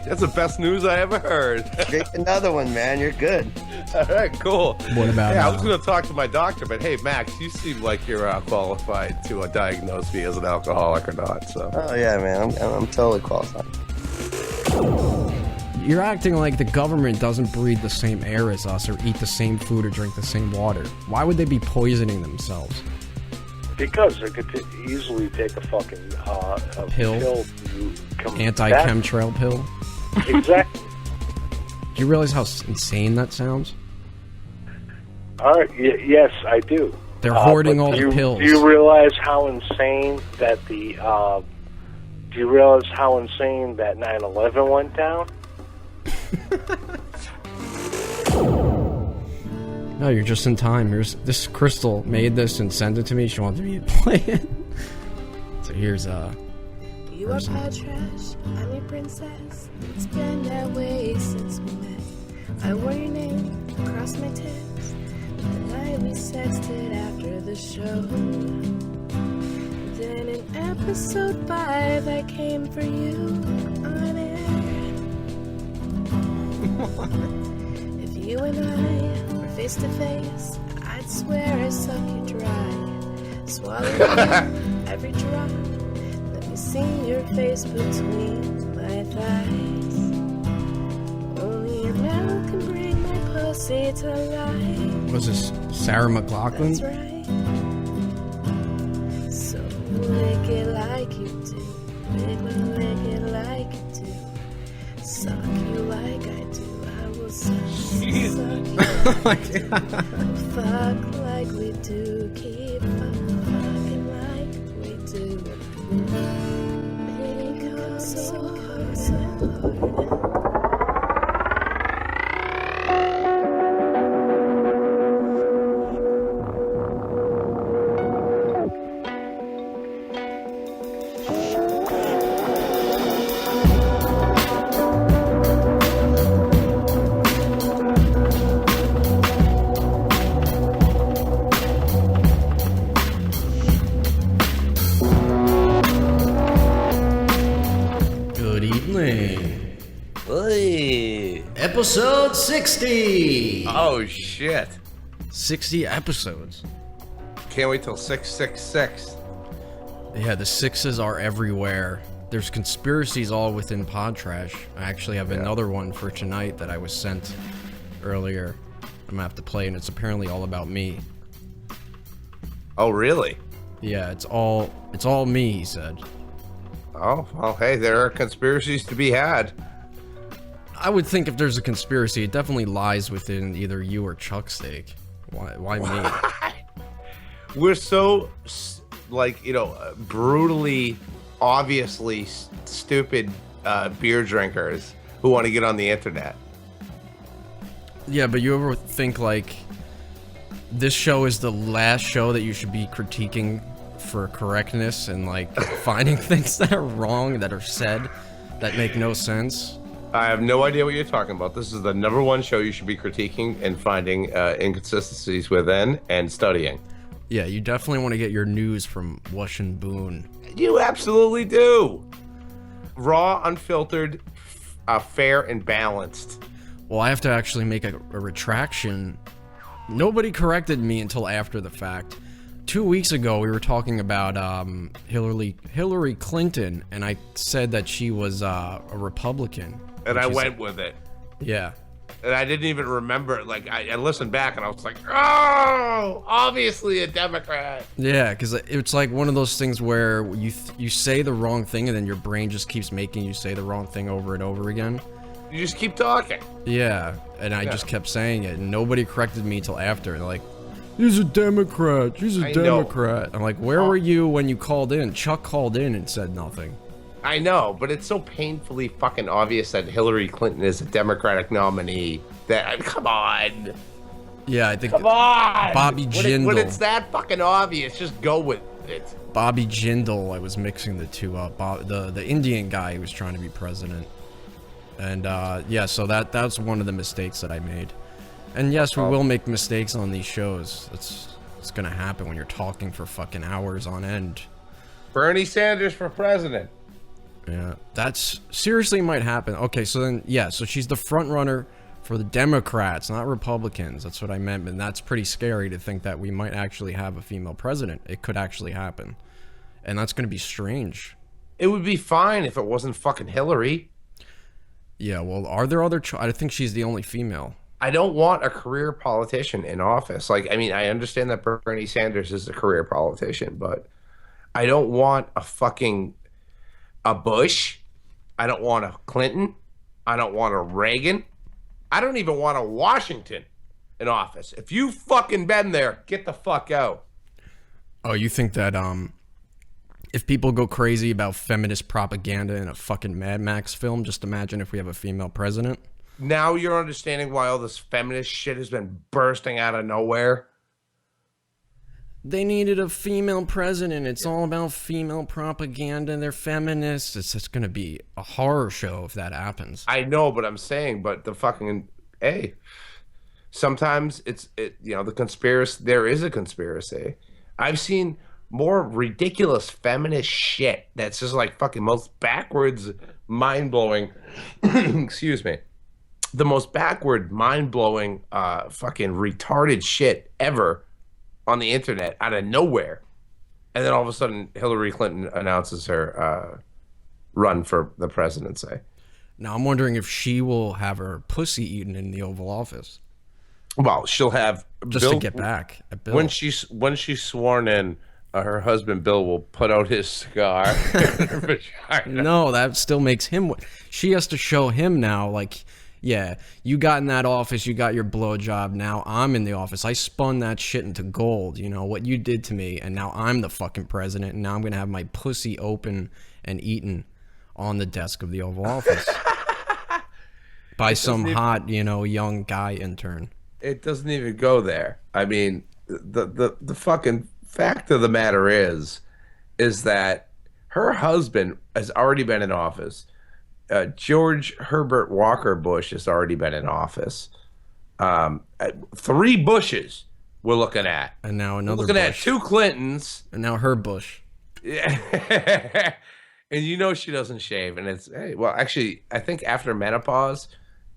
That's the best news I ever heard. Drink another one, man. You're good. All right, cool. What about I was going to talk to my doctor, but hey, Max, you seem like you're qualified to diagnose me as an alcoholic or not. So. Oh yeah, man. I'm totally qualified. You're acting like the government doesn't breathe the same air as us or eat the same food or drink the same water. Why would they be poisoning themselves? Because they could easily take a fucking a Pill? to combat- Anti-chemtrail pill? Exactly. Do you realize how insane that sounds? All right. Yes, I do. They're hoarding but all the pills. Do you realize how insane that the? Do you realize how insane that 9/11 went down? No, you're just in time. This Crystal made this and sent it to me. She wanted me to play it. So here's You are pile trash, I'm your princess. It's been that way since we met. I wore your name across my tits the night we sexted after the show. Then in episode 5 I came for you on air. If you and I were face to face, I'd swear I suck you dry. Swallow every drop. Let me see your face between my thighs. Only your mouth can bring my pussy to life. Was this Sarah McLachlan? That's right. So lick it like you do. Lick it like you do. Suck you like I do. I will suck you. Oh my God. Fuck like we do. Keep fucking like we do. Make up so hard, so hard. Good evening. Hey. Episode 60. Oh, shit. 60 episodes. Can't wait till 666. Yeah, the sixes are everywhere. There's conspiracies all within Pod Trash. I actually have another one for tonight that I was sent earlier. I'm gonna have to play, and it's apparently all about me. Oh, really? Yeah, it's all me, he said. Oh, well, hey, there are conspiracies to be had. I would think if there's a conspiracy, it definitely lies within either you or Chuck Steak. Why me? We're so, like, brutally, obviously stupid beer drinkers who want to get on the internet. Yeah, but you ever think, like, this show is the last show that you should be critiquing for correctness and, like, finding things that are wrong, that are said, that make no sense? I have no idea what you're talking about. This is the number one show you should be critiquing and finding inconsistencies within and studying. Yeah, you definitely want to get your news from Wush and Boon. You absolutely do. Raw, unfiltered, fair, and balanced. Well, I have to actually make a retraction. Nobody corrected me until after the fact. 2 weeks ago, we were talking about Hillary Clinton, and I said that she was a Republican. And I went with it. Yeah. And I didn't even remember. Like, I listened back, and I was like, oh, obviously a Democrat. Yeah, because it's like one of those things where you say the wrong thing, and then your brain just keeps making you say the wrong thing over and over again. You just keep talking. Yeah, and I just kept saying it, and nobody corrected me till after. They're like, he's a Democrat. She's a Democrat. I'm like, where were you when you called in? Chuck called in and said nothing. I know, but it's so painfully fucking obvious that Hillary Clinton is a Democratic nominee that, come on. Yeah, I think Come on. Bobby Jindal. When it's that fucking obvious, just go with it. Bobby Jindal, I was mixing the two up. The Indian guy who was trying to be president. And yeah, so that's one of the mistakes that I made. And yes, we will make mistakes on these shows. It's gonna happen when you're talking for fucking hours on end. Bernie Sanders for president. Yeah, that's seriously might happen. Okay, so then, yeah, so she's the front runner for the Democrats, not Republicans. That's what I meant, and that's pretty scary to think that we might actually have a female president. It could actually happen, and that's going to be strange. It would be fine if it wasn't fucking Hillary. Yeah, well, are there other? I think she's the only female. I don't want a career politician in office. Like, I mean, I understand that Bernie Sanders is a career politician, but I don't want a Bush. I don't want a Clinton. I don't want a Reagan. I don't even want a Washington in office. If you fucking been there, get the fuck out. Oh, you think that if people go crazy about feminist propaganda in a fucking Mad Max film, just imagine if we have a female president. Now you're understanding why all this feminist shit has been bursting out of nowhere. They needed a female president. It's all about female propaganda. They're feminists. It's just going to be a horror show if that happens. I know, but I'm saying, but the fucking, hey, sometimes the conspiracy, there is a conspiracy. I've seen more ridiculous feminist shit that's just like fucking most backwards, mind-blowing, excuse me, the most backward, mind-blowing, fucking retarded shit ever on the internet out of nowhere. And then all of a sudden Hillary Clinton announces her run for the presidency. Now I'm wondering if she will have her pussy eaten in the Oval Office. Well, she'll have just Bill, to get back at Bill. When she's sworn in, her husband Bill will put out his cigar in her vagina. No, that still makes him. She has to show him now, like, yeah, you got in that office, you got your blowjob. Now I'm in the office. I spun that shit into gold. You know what you did to me, and now I'm the fucking president. And now I'm gonna have my pussy open and eaten on the desk of the Oval Office by some hot, young guy intern. It doesn't even go there. I mean, the fucking fact of the matter is that her husband has already been in office. George Herbert Walker Bush has already been in office. 3 Bushes we're looking at. And now another we're looking Bush. at 2 Clintons. And now her Bush. Yeah. And she doesn't shave. And it's, hey, well, actually, I think after menopause,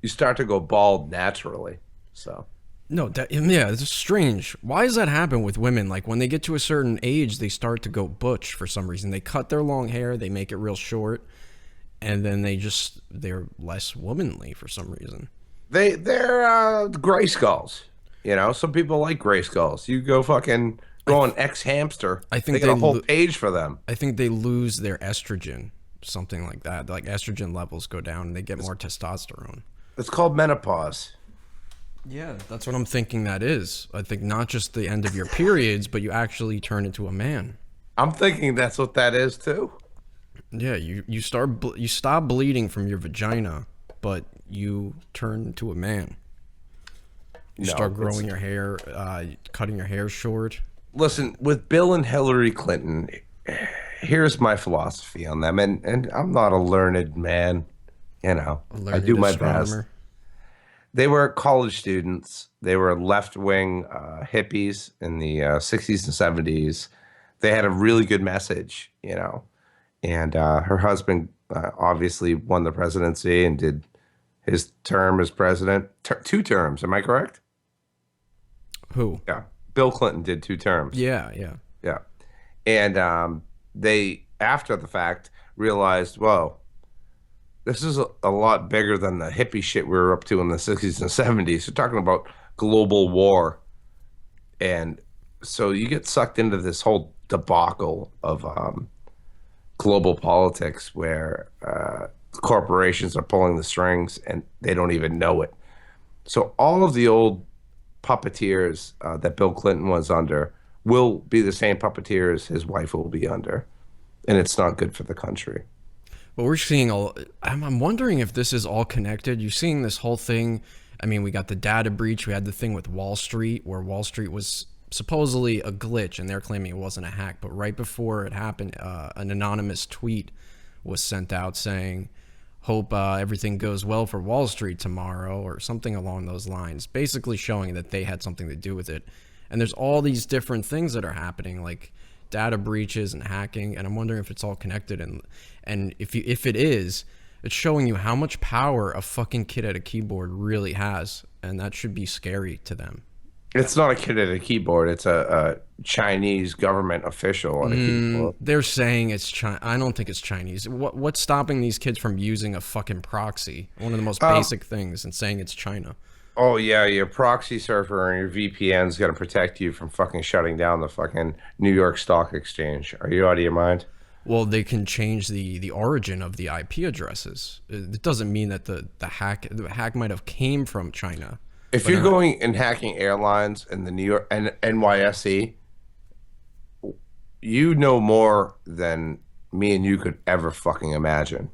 you start to go bald naturally. So. No, it's strange. Why does that happen with women? Like, when they get to a certain age, they start to go butch for some reason. They cut their long hair, they make it real short, and then they're less womanly for some reason. They're gray skulls. Some people like gray skulls. You go on ex-hamster. I think they got a whole page for them. I think they lose their estrogen, something like that. Like, estrogen levels go down and they get more testosterone. It's called menopause. Yeah, that's what I'm thinking that is. I think not just the end of your periods, but you actually turn into a man. I'm thinking that's what that is too. Yeah, you stop bleeding from your vagina, but you turn into a man. You start growing your hair, cutting your hair short. Listen, with Bill and Hillary Clinton, here's my philosophy on them, and I'm not a learned man, I do my best. They were college students. They were left-wing hippies in the 60s and 70s. They had a really good message, And her husband obviously won the presidency and did his term as president. 2 terms, am I correct? Who? Yeah. Bill Clinton did 2 terms. Yeah. And they, after the fact, realized, whoa, this is a lot bigger than the hippie shit we were up to in the 60s and 70s. We're talking about global war. And so you get sucked into this whole debacle of global politics where corporations are pulling the strings and they don't even know it. So all of the old puppeteers that Bill Clinton was under will be the same puppeteers his wife will be under. And it's not good for the country. But we're seeing I'm wondering if this is all connected. You're seeing this whole thing. I mean, we got the data breach. We had the thing with Wall Street, where Wall Street was supposedly a glitch, and they're claiming it wasn't a hack. But right before it happened, an anonymous tweet was sent out saying, hope everything goes well for Wall Street tomorrow, or something along those lines, basically showing that they had something to do with it. And there's all these different things that are happening, like data breaches and hacking, and I'm wondering if it's all connected, and if it is, it's showing you how much power a fucking kid at a keyboard really has, and that should be scary to them. It's not a kid at a keyboard. It's a Chinese government official on a keyboard. They're saying it's China. I don't think it's Chinese. What's stopping these kids from using a fucking proxy? One of the most basic things, and saying it's China. Oh yeah, your proxy server and your VPN is gonna protect you from fucking shutting down the fucking New York Stock Exchange. Are you out of your mind? Well, they can change the origin of the IP addresses. It doesn't mean that the hack might have came from China. If you're going and hacking airlines in the New York and NYSE, you know more than me and you could ever fucking imagine.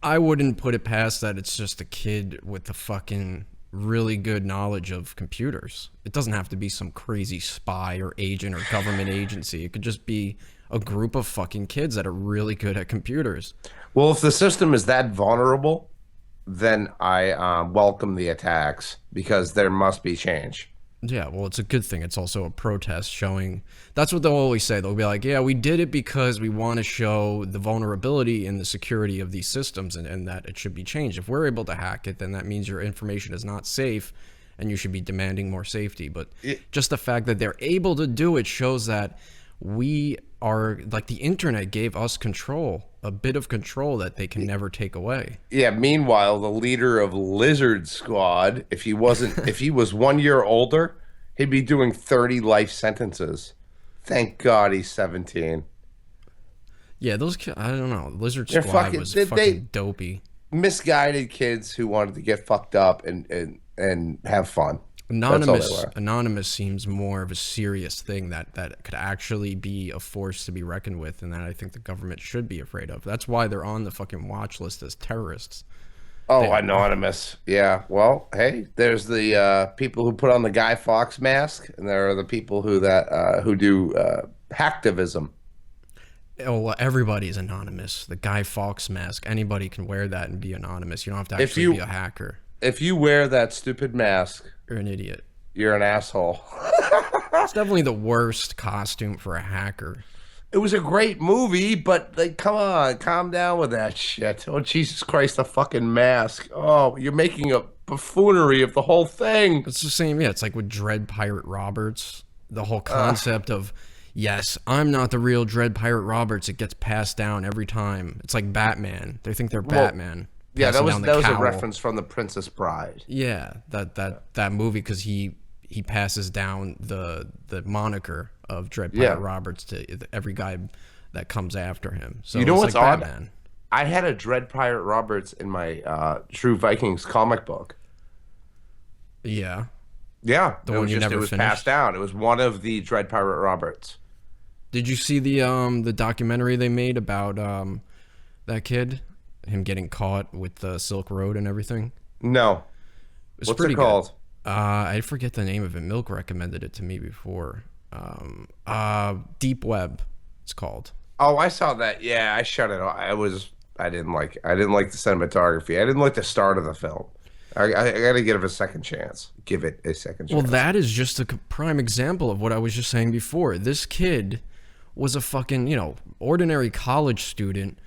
I wouldn't put it past that it's just a kid with the fucking really good knowledge of computers. It doesn't have to be some crazy spy or agent or government agency. It could just be a group of fucking kids that are really good at computers. Well, if the system is that vulnerable, then I welcome the attacks because there must be change. Yeah, well, it's a good thing. It's also a protest showing. That's what they'll always say. They'll be like, yeah, we did it because we want to show the vulnerability in the security of these systems, and that it should be changed. If we're able to hack it, then that means your information is not safe and you should be demanding more safety. But just the fact that they're able to do it shows that we are, like, the internet gave us control, a bit of control that they can never take away. Yeah, meanwhile, the leader of Lizard Squad, if he was 1 year older, he'd be doing 30 life sentences. Thank God he's 17. Yeah, those kids, I don't know. Lizard They're Squad was fucking dopey. Misguided kids who wanted to get fucked up and have fun. Anonymous seems more of a serious thing that could actually be a force to be reckoned with, and that I think the government should be afraid of. That's why they're on the fucking watch list as terrorists. Oh, Anonymous. Yeah. Well, hey, there's the people who put on the Guy Fawkes mask, and there are the people who do hacktivism. Oh, well, everybody's anonymous. The Guy Fawkes mask. Anybody can wear that and be anonymous. You don't have to actually be a hacker. If you wear that stupid mask, you're an idiot. You're an asshole. It's definitely the worst costume for a hacker. It was a great movie, but like, come on, calm down with that shit. Oh, Jesus Christ, a fucking mask. Oh, you're making a buffoonery of the whole thing. It's the same, yeah. It's like with Dread Pirate Roberts. The whole concept of, yes, I'm not the real Dread Pirate Roberts. It gets passed down every time. It's like Batman. They think they're Batman. Yeah, that was a reference from The Princess Bride. Yeah, that movie, because he passes down the moniker of Dread Pirate Roberts to every guy that comes after him. So you know what's like odd? Batman. I had a Dread Pirate Roberts in my True Vikings comic book. Yeah. Yeah, the one you never finished? Passed down. It was one of the Dread Pirate Roberts. Did you see the documentary they made about that kid? Him getting caught with the Silk Road and everything? No. What's it called? I forget the name of it. Milk recommended it to me before. Deep Web, it's called. Oh, I saw that. Yeah, I shut it off. I didn't like the cinematography. I didn't like the start of the film. I gotta give it a second chance. Give it a second chance. Well, that is just a prime example of what I was just saying before. This kid was a fucking, ordinary college student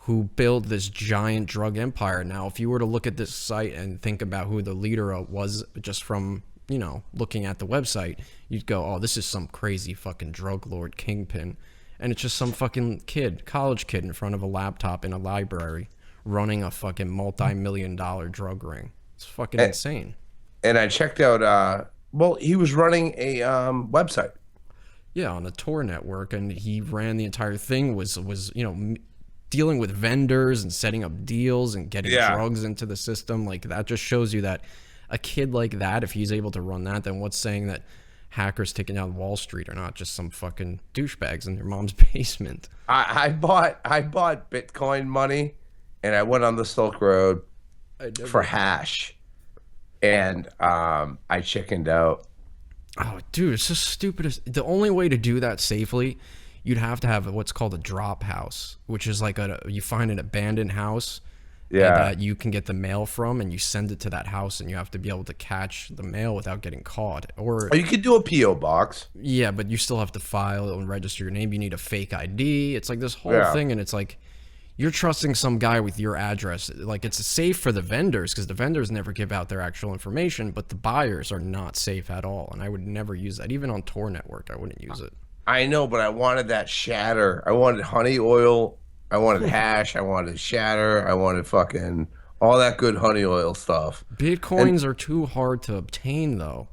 who built this giant drug empire. Now, if you were to look at this site and think about who the leader was just from, looking at the website, you'd go, oh, this is some crazy fucking drug lord kingpin. And it's just some fucking college kid in front of a laptop in a library running a fucking multi-million-dollar drug ring. It's fucking insane. And I checked out, he was running a website. Yeah, on the Tor network, and he ran the entire thing, was dealing with vendors and setting up deals and getting drugs into the system. Like, that just shows you that a kid like that, if he's able to run that, then what's saying that hackers taking down Wall Street are not just some fucking douchebags in their mom's basement? I bought Bitcoin money, and I went on the Silk Road for hash, and I chickened out. Oh, dude, it's just stupid. The only way to do that safely, you'd have to have what's called a drop house, which is like you find an abandoned house Yeah. that you can get the mail from, and you send it to that house, and you have to be able to catch the mail without getting caught. Or Or you could do a PO box. yeah, but you still have to file and register your name. You need a fake ID. It's like this whole Yeah. thing, and it's like you're trusting some guy with your address. Like, it's safe for the vendors because the vendors never give out their actual information, but the buyers are not safe at all. And I would never use that. Even on Tor Network, I wouldn't use it. I know, but I wanted that shatter. I wanted honey oil. I wanted hash. I wanted shatter. I wanted fucking all that good honey oil stuff. Bitcoins are too hard to obtain, though.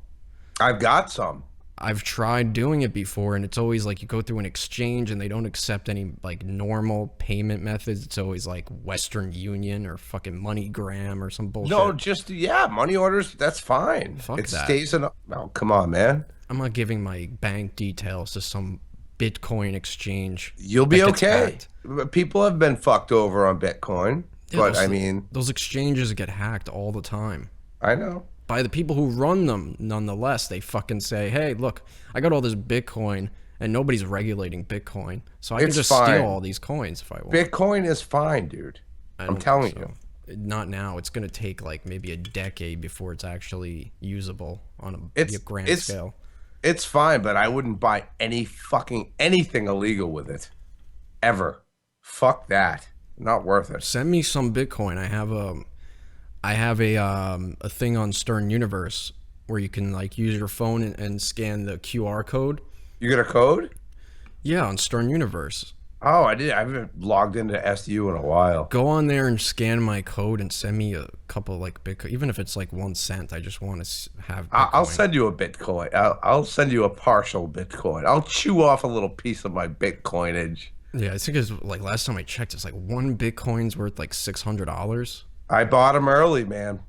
I've got some. I've tried doing it before, and it's always like you go through an exchange and they don't accept any like normal payment methods. It's always like Western Union or fucking MoneyGram or some bullshit. No, just money orders. That's fine. Fuck it that. stays in. Oh, come on, man. I'm not giving my bank details to some Bitcoin exchange. You'll be that gets okay. hacked. People have been fucked over on Bitcoin, Yeah, but those- I mean, those exchanges get hacked all the time. I know. By the people who run them, nonetheless. They fucking say, hey, look, I got all this Bitcoin, and nobody's regulating Bitcoin, so I can It's just fine. steal all these coins if I want. Bitcoin is fine, dude. I I'm don't telling think you. so. Not now. It's going to take like maybe a decade before it's actually usable on a It's- grand it's- scale. It's fine, but I wouldn't buy anything illegal with it. Ever. Fuck that. Not worth it. Send me some Bitcoin. I have a thing on Stern Universe where you can like use your phone and scan the QR code. You get a code? Yeah, on Stern Universe. Oh, I did. I haven't logged into SU in a while. Go on there and scan my code and send me a couple like Bitcoin, even if it's like 1 cent. I just want to have. Bitcoin. I'll send you a Bitcoin. I'll send you a partial Bitcoin. I'll chew off a little piece of my Bitcoinage. Yeah, I think it's like last time I checked, it's like one Bitcoin's worth like $600. I bought them early, man.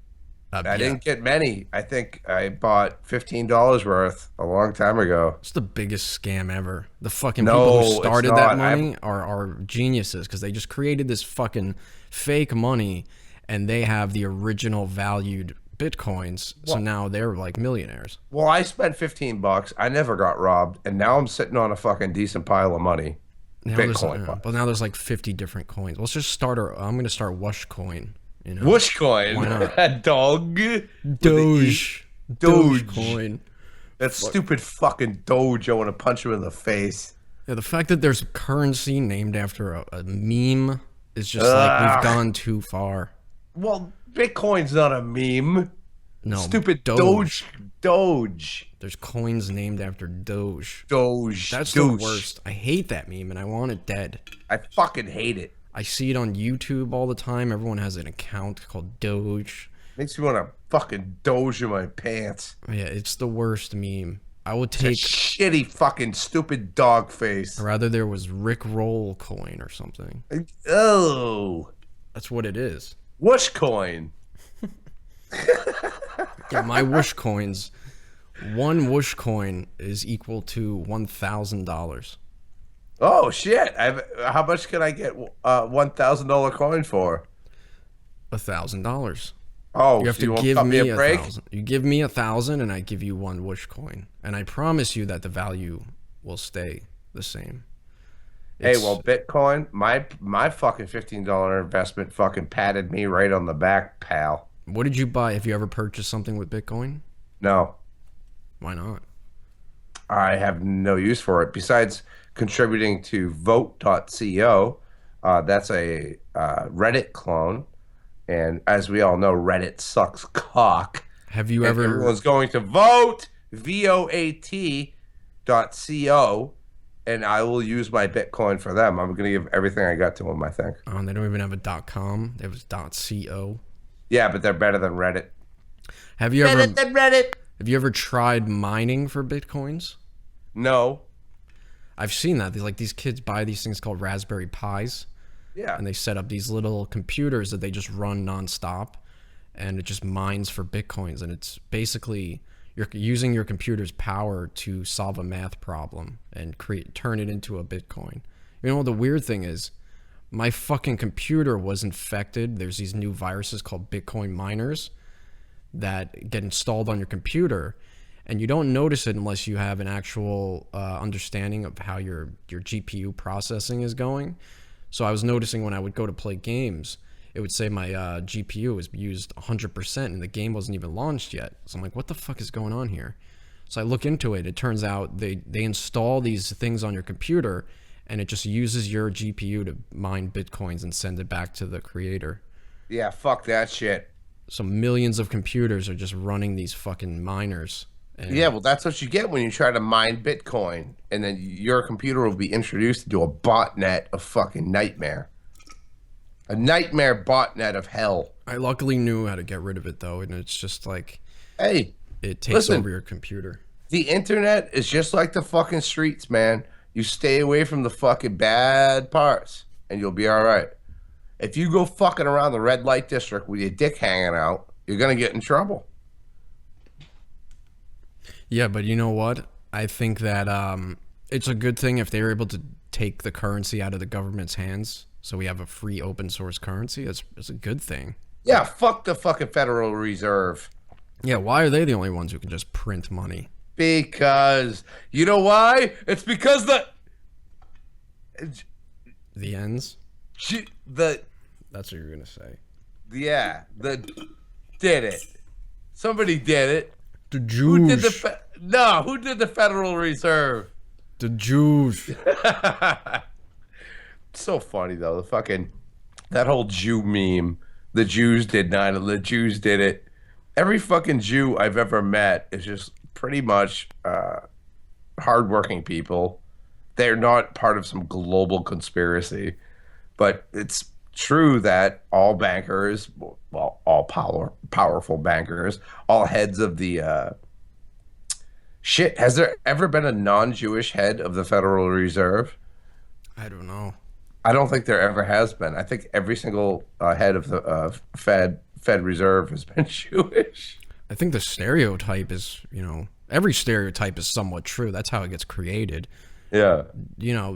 I Yeah. didn't get many. I think I bought $15 worth a long time ago. It's the biggest scam ever. The fucking No, people who it's started that not. money are geniuses because they just created this fucking fake money and they have the original valued Bitcoins. So now they're like millionaires. Well, I spent $15. I never got robbed, and now I'm sitting on a fucking decent pile of money. Now there's, Bitcoin. but now there's like 50 different coins. Let's just start I'm going to start Wush coin. You know? Wush coin. Why not? Dog. Doge. Doge. coin. That stupid fucking Doge. I want to punch him in the face. Yeah, the fact that there's currency named after a meme is just like we've gone too far. Well, Bitcoin's not a meme. No, Stupid Doge. Doge. There's coins named after Doge. Doge. That's Doge. the worst. I hate that meme and I want it dead. I fucking hate it. I see it on YouTube all the time. Everyone has an account called Doge. Makes me want to fucking Doge in my pants. Yeah, it's the worst meme. I would That take shitty fucking stupid dog face. rather there was Rick Roll coin or something. Oh. That's what it is. Wush coin. Yeah, my Wush coins. One Wush coin is equal to $1,000. Oh shit! How much can I get $1,000 coin for? $1,000. Oh, You have so to won't give cut me a break? 1,000. You give me 1,000, and I give you one Wush coin, and I promise you that the value will stay the same. Hey, It's- well, Bitcoin, my fucking $15 investment fucking patted me right on the back, pal. What did you buy? Have you ever purchased something with Bitcoin? No, Why not? I have no use for it besides contributing to vote.co. That's a Reddit clone. And as we all know, Reddit sucks cock. Have you And ever? everyone's going to vote, voat.co, and I will use my Bitcoin for them. I'm going to give everything I got to them, I think. Oh, they don't even have a .com. They have .co. Yeah, but they're better than Reddit. Have you ever? Reddit. Have you ever tried mining for Bitcoins? No. I've seen that. These kids buy these things called Raspberry Pis, Yeah. and they set up these little computers that they just run nonstop, and it just mines for Bitcoins. And it's basically you're using your computer's power to solve a math problem and turn it into a Bitcoin. You know what the weird thing is? My fucking computer was infected. There's these new viruses called Bitcoin miners that get installed on your computer, and you don't notice it unless you have an actual understanding of how your GPU processing is going. So I was noticing when I would go to play games, it would say my GPU was used 100% and the game wasn't even launched yet. So I'm like, what the fuck is going on here? So I look into it. It turns out they install these things on your computer, and it just uses your GPU to mine Bitcoins and send it back to the creator. Yeah, fuck that shit. So millions of computers are just running these fucking miners. And Yeah, well, that's what you get when you try to mine Bitcoin, and then your computer will be introduced into a botnet of fucking nightmare. A nightmare botnet of hell. I luckily knew how to get rid of it, though, and it's just like, Hey, it takes listen, over your computer. the internet is just like the fucking streets, man. You stay away from the fucking bad parts, and you'll be all right. If you go fucking around the red light district with your dick hanging out, you're gonna get in trouble. Yeah, but you know what? I think that it's a good thing if they were able to take the currency out of the government's hands, so we have a free open source currency. It's a good thing. Yeah, fuck the fucking Federal Reserve. Yeah, why are they the only ones who can just print money? Because you know why? It's because The ends? the That's what you're gonna say. did it. Somebody did it. The Who did Jews. who did the Federal Reserve? The Jews. So funny though, the fucking that whole Jew meme. The Jews did 9/11. The Jews did it. Every fucking Jew I've ever met is just pretty much hardworking people. They're not part of some global conspiracy, but it's true that all bankers, well, all powerful bankers, all heads of the shit. Has there ever been a non-Jewish head of the Federal Reserve? I don't know. I don't think there ever has been. I think every single head of the Fed Reserve has been Jewish. I think the stereotype is, every stereotype is somewhat true. That's how it gets created. Yeah.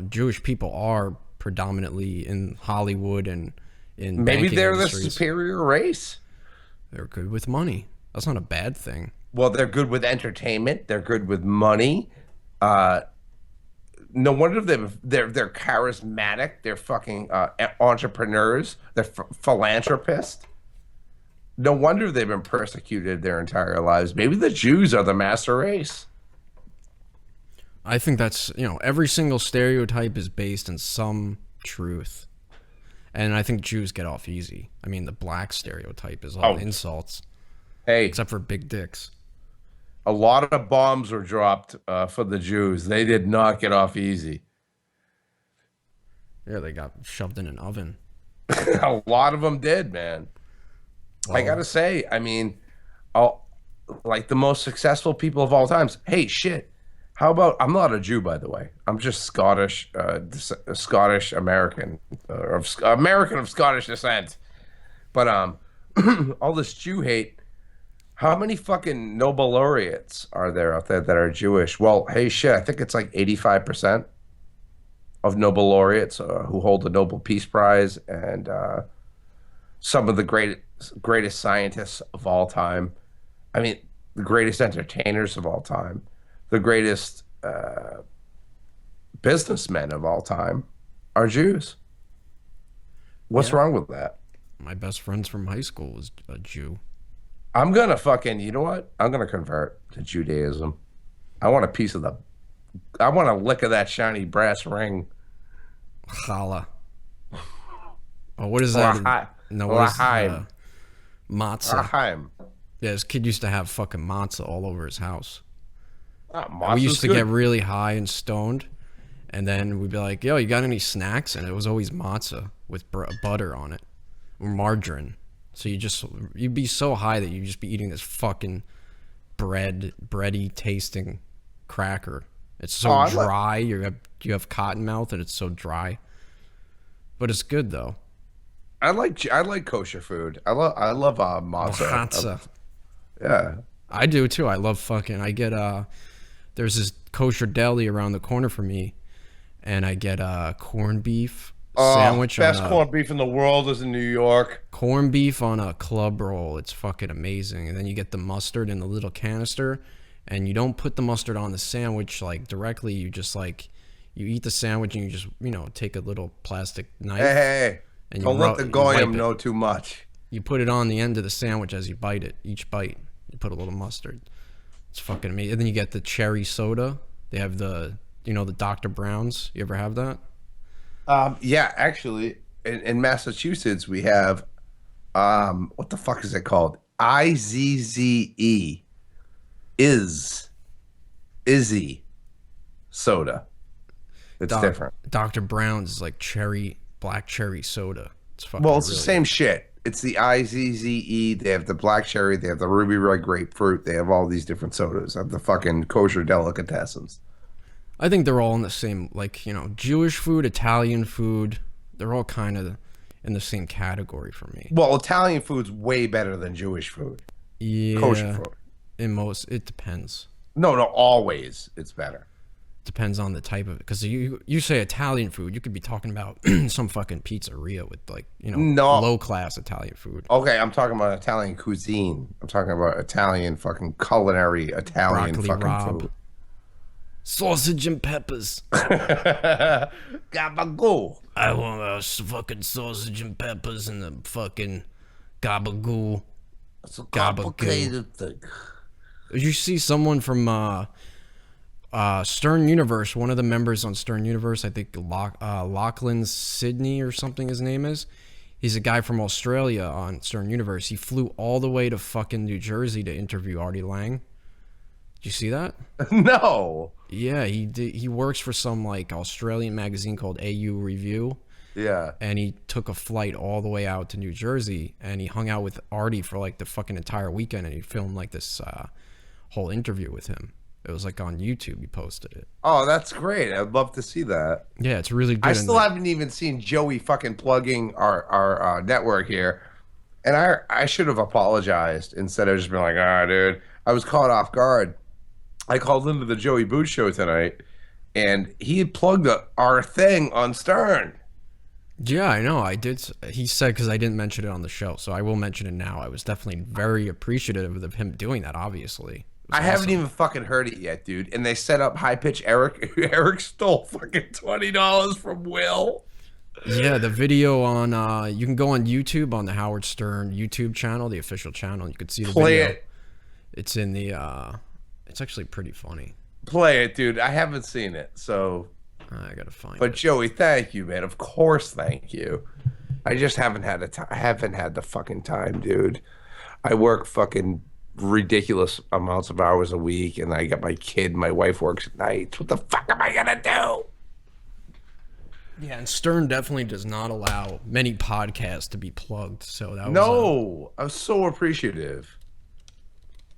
Jewish people are predominantly in Hollywood and in Maybe banking they're the industries. superior race. They're good with money. That's not a bad thing. Well, they're good with entertainment. They're good with money. No wonder they're charismatic. They're fucking entrepreneurs. They're philanthropists. No wonder they've been persecuted their entire lives. Maybe the Jews are the master race. I think that's, every single stereotype is based in some truth. And I think Jews get off easy. I mean, the black stereotype is all insults, Hey, except for big dicks. a lot of bombs were dropped for the Jews. They did not get off easy. Yeah, they got shoved in an oven. A lot of them did, man. I gotta say, I mean, like the most successful people of all times. Hey, shit. How about, I'm not a Jew, by the way. I'm just Scottish, Scottish American, American of Scottish descent. But all this Jew hate. How many fucking Nobel laureates are there out there that are Jewish? Well, hey, shit, I think it's like 85% of Nobel laureates who hold the Nobel Peace Prize, and some of the greatest scientists of all time. I mean, the greatest entertainers of all time. The greatest businessmen of all time are Jews. What's wrong with that? My best friends from high school was a Jew. I'm gonna fucking, you know what? I'm gonna convert to Judaism. I want a lick of that shiny brass ring. Challah. Oh, what is that? No, what is L'chaim. matzah? L'chaim. Yeah, this kid used to have fucking matzah all over his house. Ah, We used to good. get really high and stoned, and then we'd be like, yo, you got any snacks? And it was always matzah with butter on it, or margarine. So you'd be so high that you'd just be eating this fucking bready tasting cracker. It's so dry. You have cotton mouth and it's so dry. But it's good though. I like kosher food. I love matzah. Matzah. Yeah. I do too. I love I get there's this kosher deli around the corner from me, and I get corned beef sandwich. Best corned beef in the world is in New York. Corned beef on a club roll. It's fucking amazing. And then you get the mustard in the little canister, and you don't put the mustard on the sandwich like directly. You just you eat the sandwich and you just take a little plastic knife Hey. And Don't let the you wipe goyim it. know too much. You put it on the end of the sandwich as you bite it. Each bite, you put a little mustard. It's fucking amazing. And then you get the cherry soda. They have the Dr. Brown's. You ever have that? Yeah, actually, in Massachusetts we have what the fuck is it called? IZZE Izzy soda. It's different. Dr. Brown's is like black cherry soda. It's fucking Well, it's the really same shit. It's the IZZE. They have the black cherry. They have the ruby red grapefruit. They have all these different sodas of the fucking kosher delicatessens. I think they're all in the same, like, Jewish food, Italian food. They're all kind of in the same category for me. Well, Italian food's way better than Jewish food. Yeah. Kosher food. It depends. No, always it's better. Depends on the type of it. Because you say Italian food, you could be talking about some fucking pizzeria with, like, No. low-class Italian food. Okay, I'm talking about Italian cuisine. I'm talking about Italian fucking culinary Italian Broccoli fucking rabe. food. Sausage and peppers. Gabagool. I want fucking sausage and peppers and the fucking gabagool. It's a Gabagool. complicated thing. Did you see someone from Stern Universe, one of the members on Stern Universe, I think Lachlan Sidney or something his name is. He's a guy from Australia on Stern Universe. He flew all the way to fucking New Jersey to interview Artie Lang. Did you see that? No. Yeah, he works for some like Australian magazine called AU Review. Yeah. And he took a flight all the way out to New Jersey and he hung out with Artie for like the fucking entire weekend and he filmed like this whole interview with him. It was like on YouTube. He posted it. Oh, that's great. I'd love to see that. Yeah, it's really good. I still haven't even seen Joey fucking plugging our network here. And I should have apologized instead of just being like, dude, I was caught off guard. I called into the Joey Boot show tonight, and he had plugged our thing on Stern. Yeah, I know. I did. He said because I didn't mention it on the show, so I will mention it now. I was definitely very appreciative of him doing that. Obviously, I haven't even fucking heard it yet, dude. And they set up High Pitch Eric. Eric stole fucking $20 from Will. Yeah, the video on you can go on YouTube on the Howard Stern YouTube channel, the official channel. You could see the video. It. It's in the. It's actually pretty funny. Play it, dude. I haven't seen it, so. I gotta find it. But Joey, thank you, man. Of course, thank you. I just haven't had the fucking time, dude. I work fucking ridiculous amounts of hours a week, and I got my kid. My wife works at night. What the fuck am I gonna do? Yeah, and Stern definitely does not allow many podcasts to be plugged. So that was No, I was so appreciative.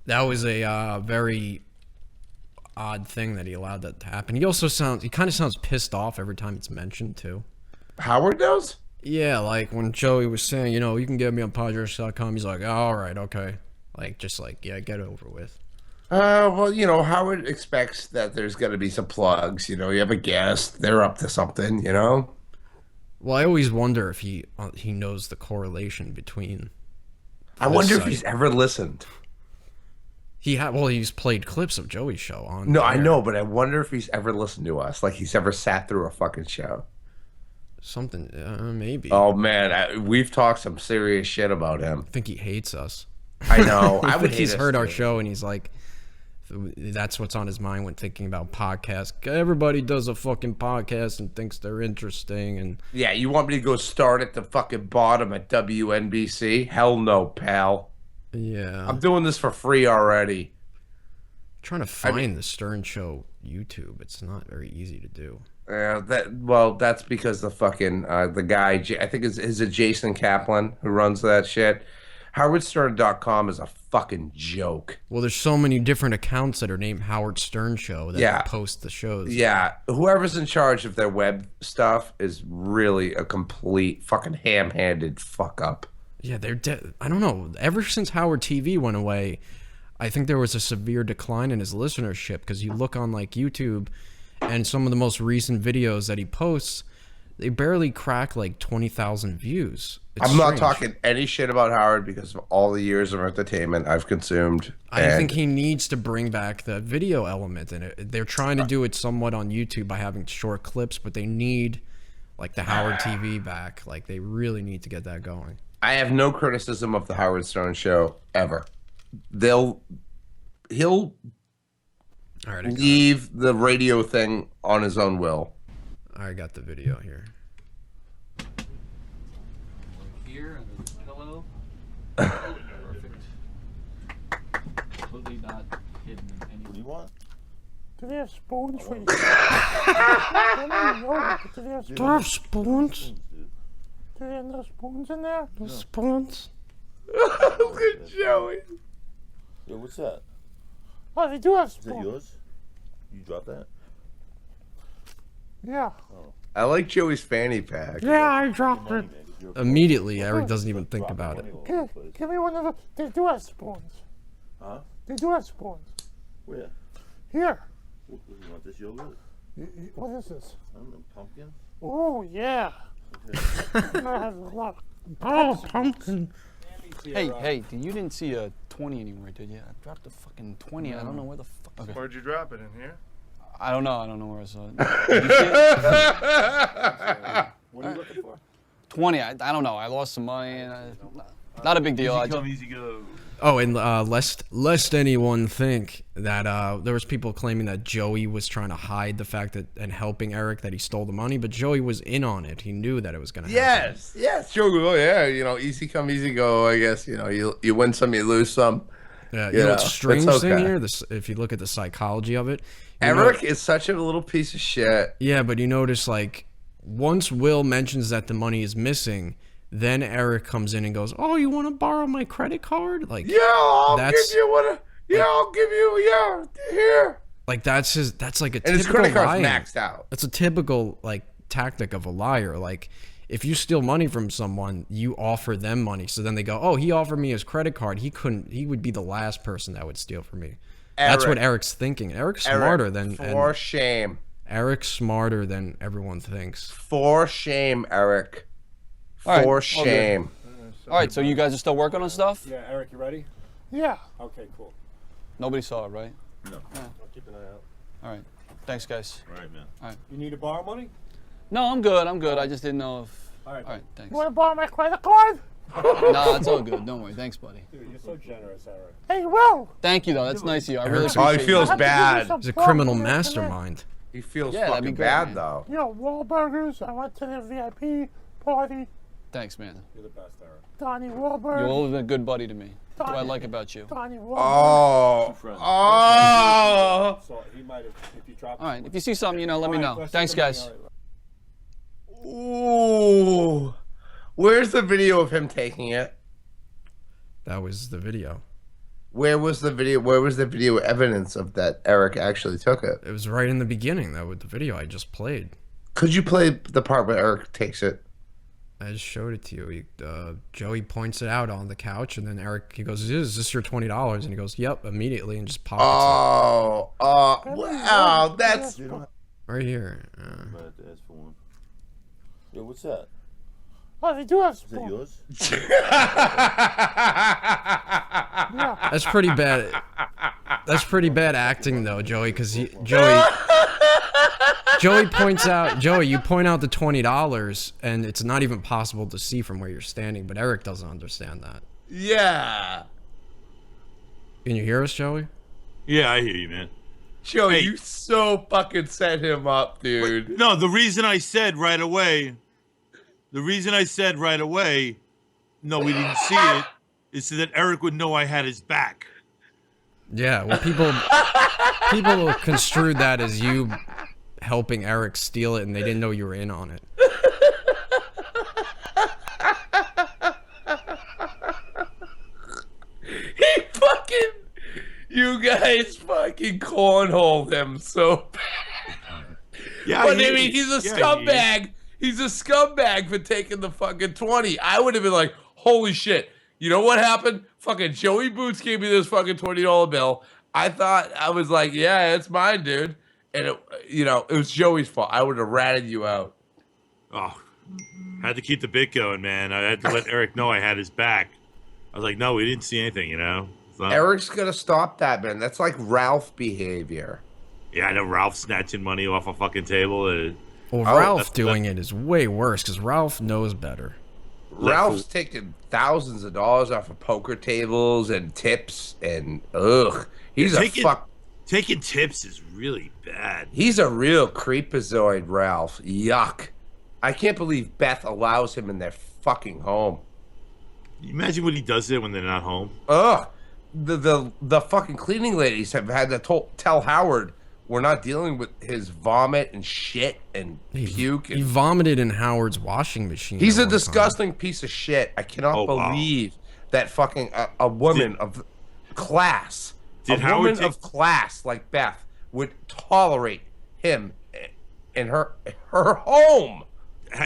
that was a very odd thing that he allowed that to happen. He kind of sounds pissed off every time it's mentioned too. Howard does? Yeah, like when Joey was saying, you can get me on podcast.com, he's like, oh, all right, okay. Like, just like, yeah, get it over with. Well, Howard expects that there's going to be some plugs. You have a guest, they're up to something, Well, I always wonder if he knows the correlation between. I wonder if he's ever listened. He's played clips of Joey's show on. No, I know, but I wonder if he's ever listened to us. Like he's ever sat through a fucking show. Something, maybe. Oh man, we've talked some serious shit about him. I think he hates us. I know. I think he's heard our show and he's like, that's what's on his mind when thinking about podcasts. Everybody does a fucking podcast and thinks they're interesting. And yeah, you want me to go start at the fucking bottom at WNBC? Hell no, pal. Yeah, I'm doing this for free already. I'm trying to find the Stern Show YouTube. It's not very easy to do. That's because the fucking the guy, I think is it Jason Kaplan who runs that shit. HowardStern.com is a fucking joke. Well, there's so many different accounts that are named Howard Stern Show that post the shows. Yeah, whoever's in charge of their web stuff is really a complete fucking ham-handed fuck up. Yeah, I don't know. Ever since Howard TV went away, I think there was a severe decline in his listenership because you look on like YouTube and some of the most recent videos that he posts, they barely crack like 20,000 views. I'm not talking any shit about Howard because of all the years of entertainment I've consumed. I think he needs to bring back the video element in it. They're trying to do it somewhat on YouTube by having short clips, but they need like the Howard TV back. Like they really need to get that going. I have no criticism of the Howard Stern show ever. He'll All right, leave the radio thing on his own will. I got the video here. Here and there's a pillow. Perfect. Completely not hidden in What do you want? Do they have spoons for you? I don't know. Do they have spoons? Do they have no spoons in there? No spoons? Look at Joey. Yo, what's that? Oh, they do have Is that spoons. yours? You dropped that? Yeah. I like Joey's fanny pack. Yeah, I dropped it. Immediately, Eric doesn't even think about it. Give me one of the. They do have spoons. Huh? They do have spoons. Where? Here. You want this yogurt? What is this? I don't know, pumpkin? Oh, yeah. I have a lot. Oh, pumpkin. Hey, you didn't see a 20 anywhere, did you? I dropped a fucking 20. I don't know where the fuck. Okay. Where'd you drop it, in here? I don't know where I saw it. Did you see it? What are you looking for? 20. I don't know. I lost some money. And not a big deal. I just, Easy go. Oh, and lest anyone think that there was people claiming that Joey was trying to hide the fact that and helping Eric that he stole the money, but Joey was in on it. He knew that it was gonna happen. Yes, Joey. Oh, yeah, easy come, easy go. I guess you win some, you lose some. Yeah, You know, what's strange it's thing okay. here? If you look at the psychology of it, Eric is such a little piece of shit. Yeah, but you notice like once Will mentions that the money is missing, then Eric comes in and goes, "Oh, you want to borrow my credit card?" Like, Yeah, I'll that's- give you what. I'll give you. Here. like that's like a And his typical credit card's lying. maxed out. That's a typical like tactic of a liar. Like if you steal money from someone, you offer them money. So then they go, "Oh, he offered me his credit card. He would be the last person that would steal from me." That's what Eric's thinking. Eric's smarter than For shame. Eric's smarter than everyone thinks. For shame, Eric. All right, For all shame. all right, so you guys are still working on stuff? Yeah, Eric, you ready? Yeah. Okay, cool. Nobody saw it, right? No. I'll keep an eye out. All right. Thanks, guys. All right, man. You need to borrow money? No, I'm good. I just didn't know if. All right. All right, thanks. You want to borrow my credit card? Nah, it's all good. Don't worry. Thanks, buddy. Dude, you're so generous, Eric. Hey, Will. Thank you, though. That's nice of you. I really Eric's- appreciate Oh, he feels I have to give you bad. some He's a props criminal for this, mastermind. He feels Yeah, that'd be fucking great, bad man. though. You know, Wahlburgers. I went to the VIP party. Thanks, man. You're the best, Eric. Donnie Wahlberg. You've always been a good buddy to me. That's what I Donnie- like about you. Donnie Wahlberg. Oh. friends. Oh. So he might have, if you drop. All right. If you see something, let me know. Thanks, guys. Ooh. Where's the video of him taking it? That was the video. Where was the video? Where was the video evidence of that Eric actually took it? It was right in the beginning, though, with the video I just played. Could you play the part where Eric takes it? I just showed it to you. Joey points it out on the couch, and then Eric, he goes, "Is this your $20?" And he goes, "Yep," immediately, and just pockets Wow, that's it. Right here. I'm gonna have to ask for one. Yo, what's that? Oh, they do have Is that spoons. yours? Yeah. That's pretty bad. That's pretty bad acting, though, Joey, because Joey points out, you point out the $20, and it's not even possible to see from where you're standing, but Eric doesn't understand that. yeah. Can you hear us, Joey? Yeah, I hear you, man. Joe, Hey. you so fucking set him up, dude. No, the reason I said right away, no, we didn't see it, is so that Eric would know I had his back. Yeah, well, people construed that as you helping Eric steal it, and they didn't know you were in on it. He fucking, you guys fucking cornholed him so bad. Yeah, But I hear mean, you. he's a Yeah, scumbag. He's a scumbag for taking the fucking 20. I would have been like, holy shit. You know what happened? Fucking Joey Boots gave me this fucking $20 bill. I was like, yeah, it's mine, dude. And it was Joey's fault. I would have ratted you out. Oh, had to keep the bit going, man. I had to let Eric know I had his back. I was like, no, we didn't see anything, It's not- Eric's gonna stop that, man. That's like Ralph behavior. Yeah, I know Ralph snatching money off a fucking table. Well, Oh, Ralph doing it is way worse because Ralph knows better. Ralph's taking thousands of dollars off of poker tables and tips, and he's taking tips is really bad. He's a real creepazoid, Ralph. Yuck! I can't believe Beth allows him in their fucking home. You imagine what he does there when they're not home. Ugh! The fucking cleaning ladies have had to tell Howard we're not dealing with his vomit and shit and puke. He vomited in Howard's washing machine. He's a disgusting piece of shit. I cannot wow. believe that fucking a woman of class, Howard of class like Beth would tolerate him in her home.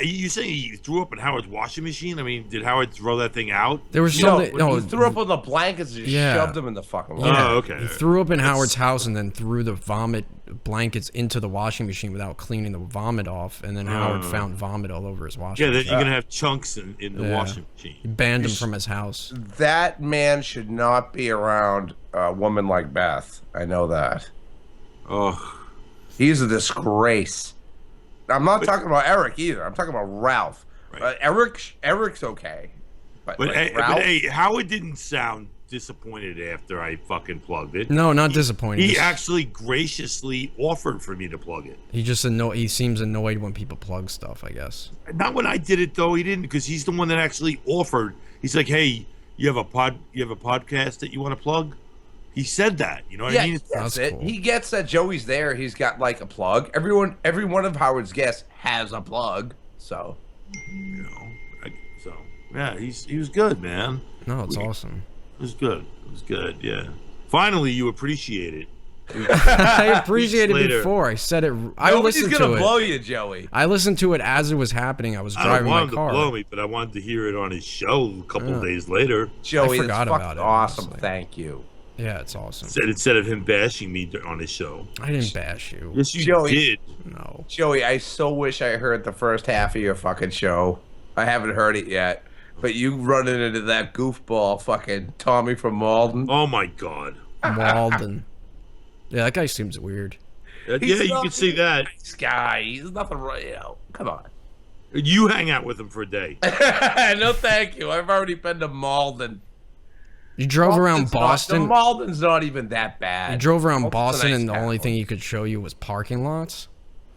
You say he threw up in Howard's washing machine? I mean, did Howard throw that thing out? There was something. No, he threw up on the blankets and just shoved them in the fucking. Yeah. Oh, okay. He threw up in Howard's house and then threw the vomit blankets into the washing machine without cleaning the vomit off, and then Howard found vomit all over his washing machine. Yeah, you're gonna have chunks in the washing machine. He banned him from his house. That man should not be around a woman like Beth. I know that. Oh, he's a disgrace. I'm not talking about Eric either. I'm talking about Ralph. Right. Eric's okay, but Ralph? Howard didn't sound disappointed after I fucking plugged it. No, not disappointed. He actually graciously offered for me to plug it. He just he seems annoyed when people plug stuff, I guess. Not when I did it though. He didn't, because he's the one that actually offered. He's like, "Hey, you have a podcast that you want to plug?" He said that. You know what I mean? That's it. Cool. He gets that Joey's there. He's got like a plug. Every one of Howard's guests has a plug. So, yeah, he was good, man. No, it's awesome. It was good. It was good. Yeah. Finally, you appreciate it. I appreciated it before. I said it. I listened to it. Nobody's gonna blow you, Joey. I listened to it as it was happening. I was driving my car. I don't want him to blow me, but I wanted to hear it on his show a couple of days later. Joey, I forgot about it. Awesome. Honestly. Thank you. Yeah, it's awesome. Instead of him bashing me on his show. I didn't bash you. Yes, you Joey, did. No. Joey, I so wish I heard the first half of your fucking show. I haven't heard it yet. But you running into that goofball fucking Tommy from Malden. Oh my God. Malden. Yeah, that guy seems weird. Yeah, you can see that. Nice guy. He's nothing right, come on. You hang out with him for a day. No, thank you. I've already been to Malden. You drove around Boston. Malden's not even that bad. You drove around Boston, and the only thing he could show you was parking lots.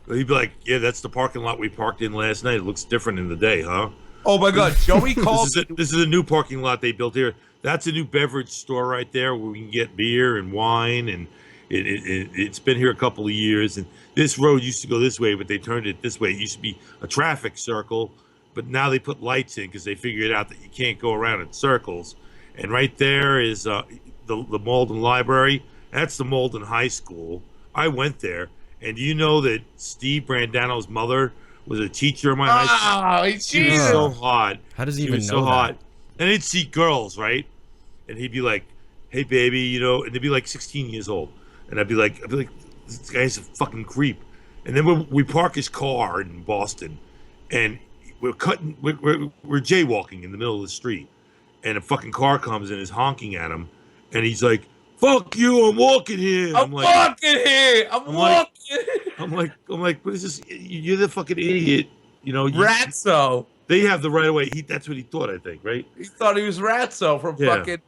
He'd be like, "Yeah, that's the parking lot we parked in last night. It looks different in the day, huh?" Oh my God, Joey called. This is a new parking lot they built here. That's a new beverage store right there where we can get beer and wine, and it's been here a couple of years. And this road used to go this way, but they turned it this way. It used to be a traffic circle, but now they put lights in because they figured out that you can't go around in circles. And right there is the Malden Library. That's the Malden High School. I went there, and do you know that Steve Brandano's mother was a teacher in my high school? She was so hot. How does he even know so that? hot. And he'd see girls, right? And he'd be like, "Hey, baby," and they'd be like 16 years old. And I'd be like, "This guy's a fucking creep." And then we park his car in Boston, and we're jaywalking in the middle of the street. And a fucking car comes and is honking at him, and he's like, "Fuck you! I'm walking here." I'm walking here. I'm walking. I'm like, what is this? You're the fucking idiot. Ratso. They have the right of way. That's what he thought, I think, right? He thought he was Ratso from fucking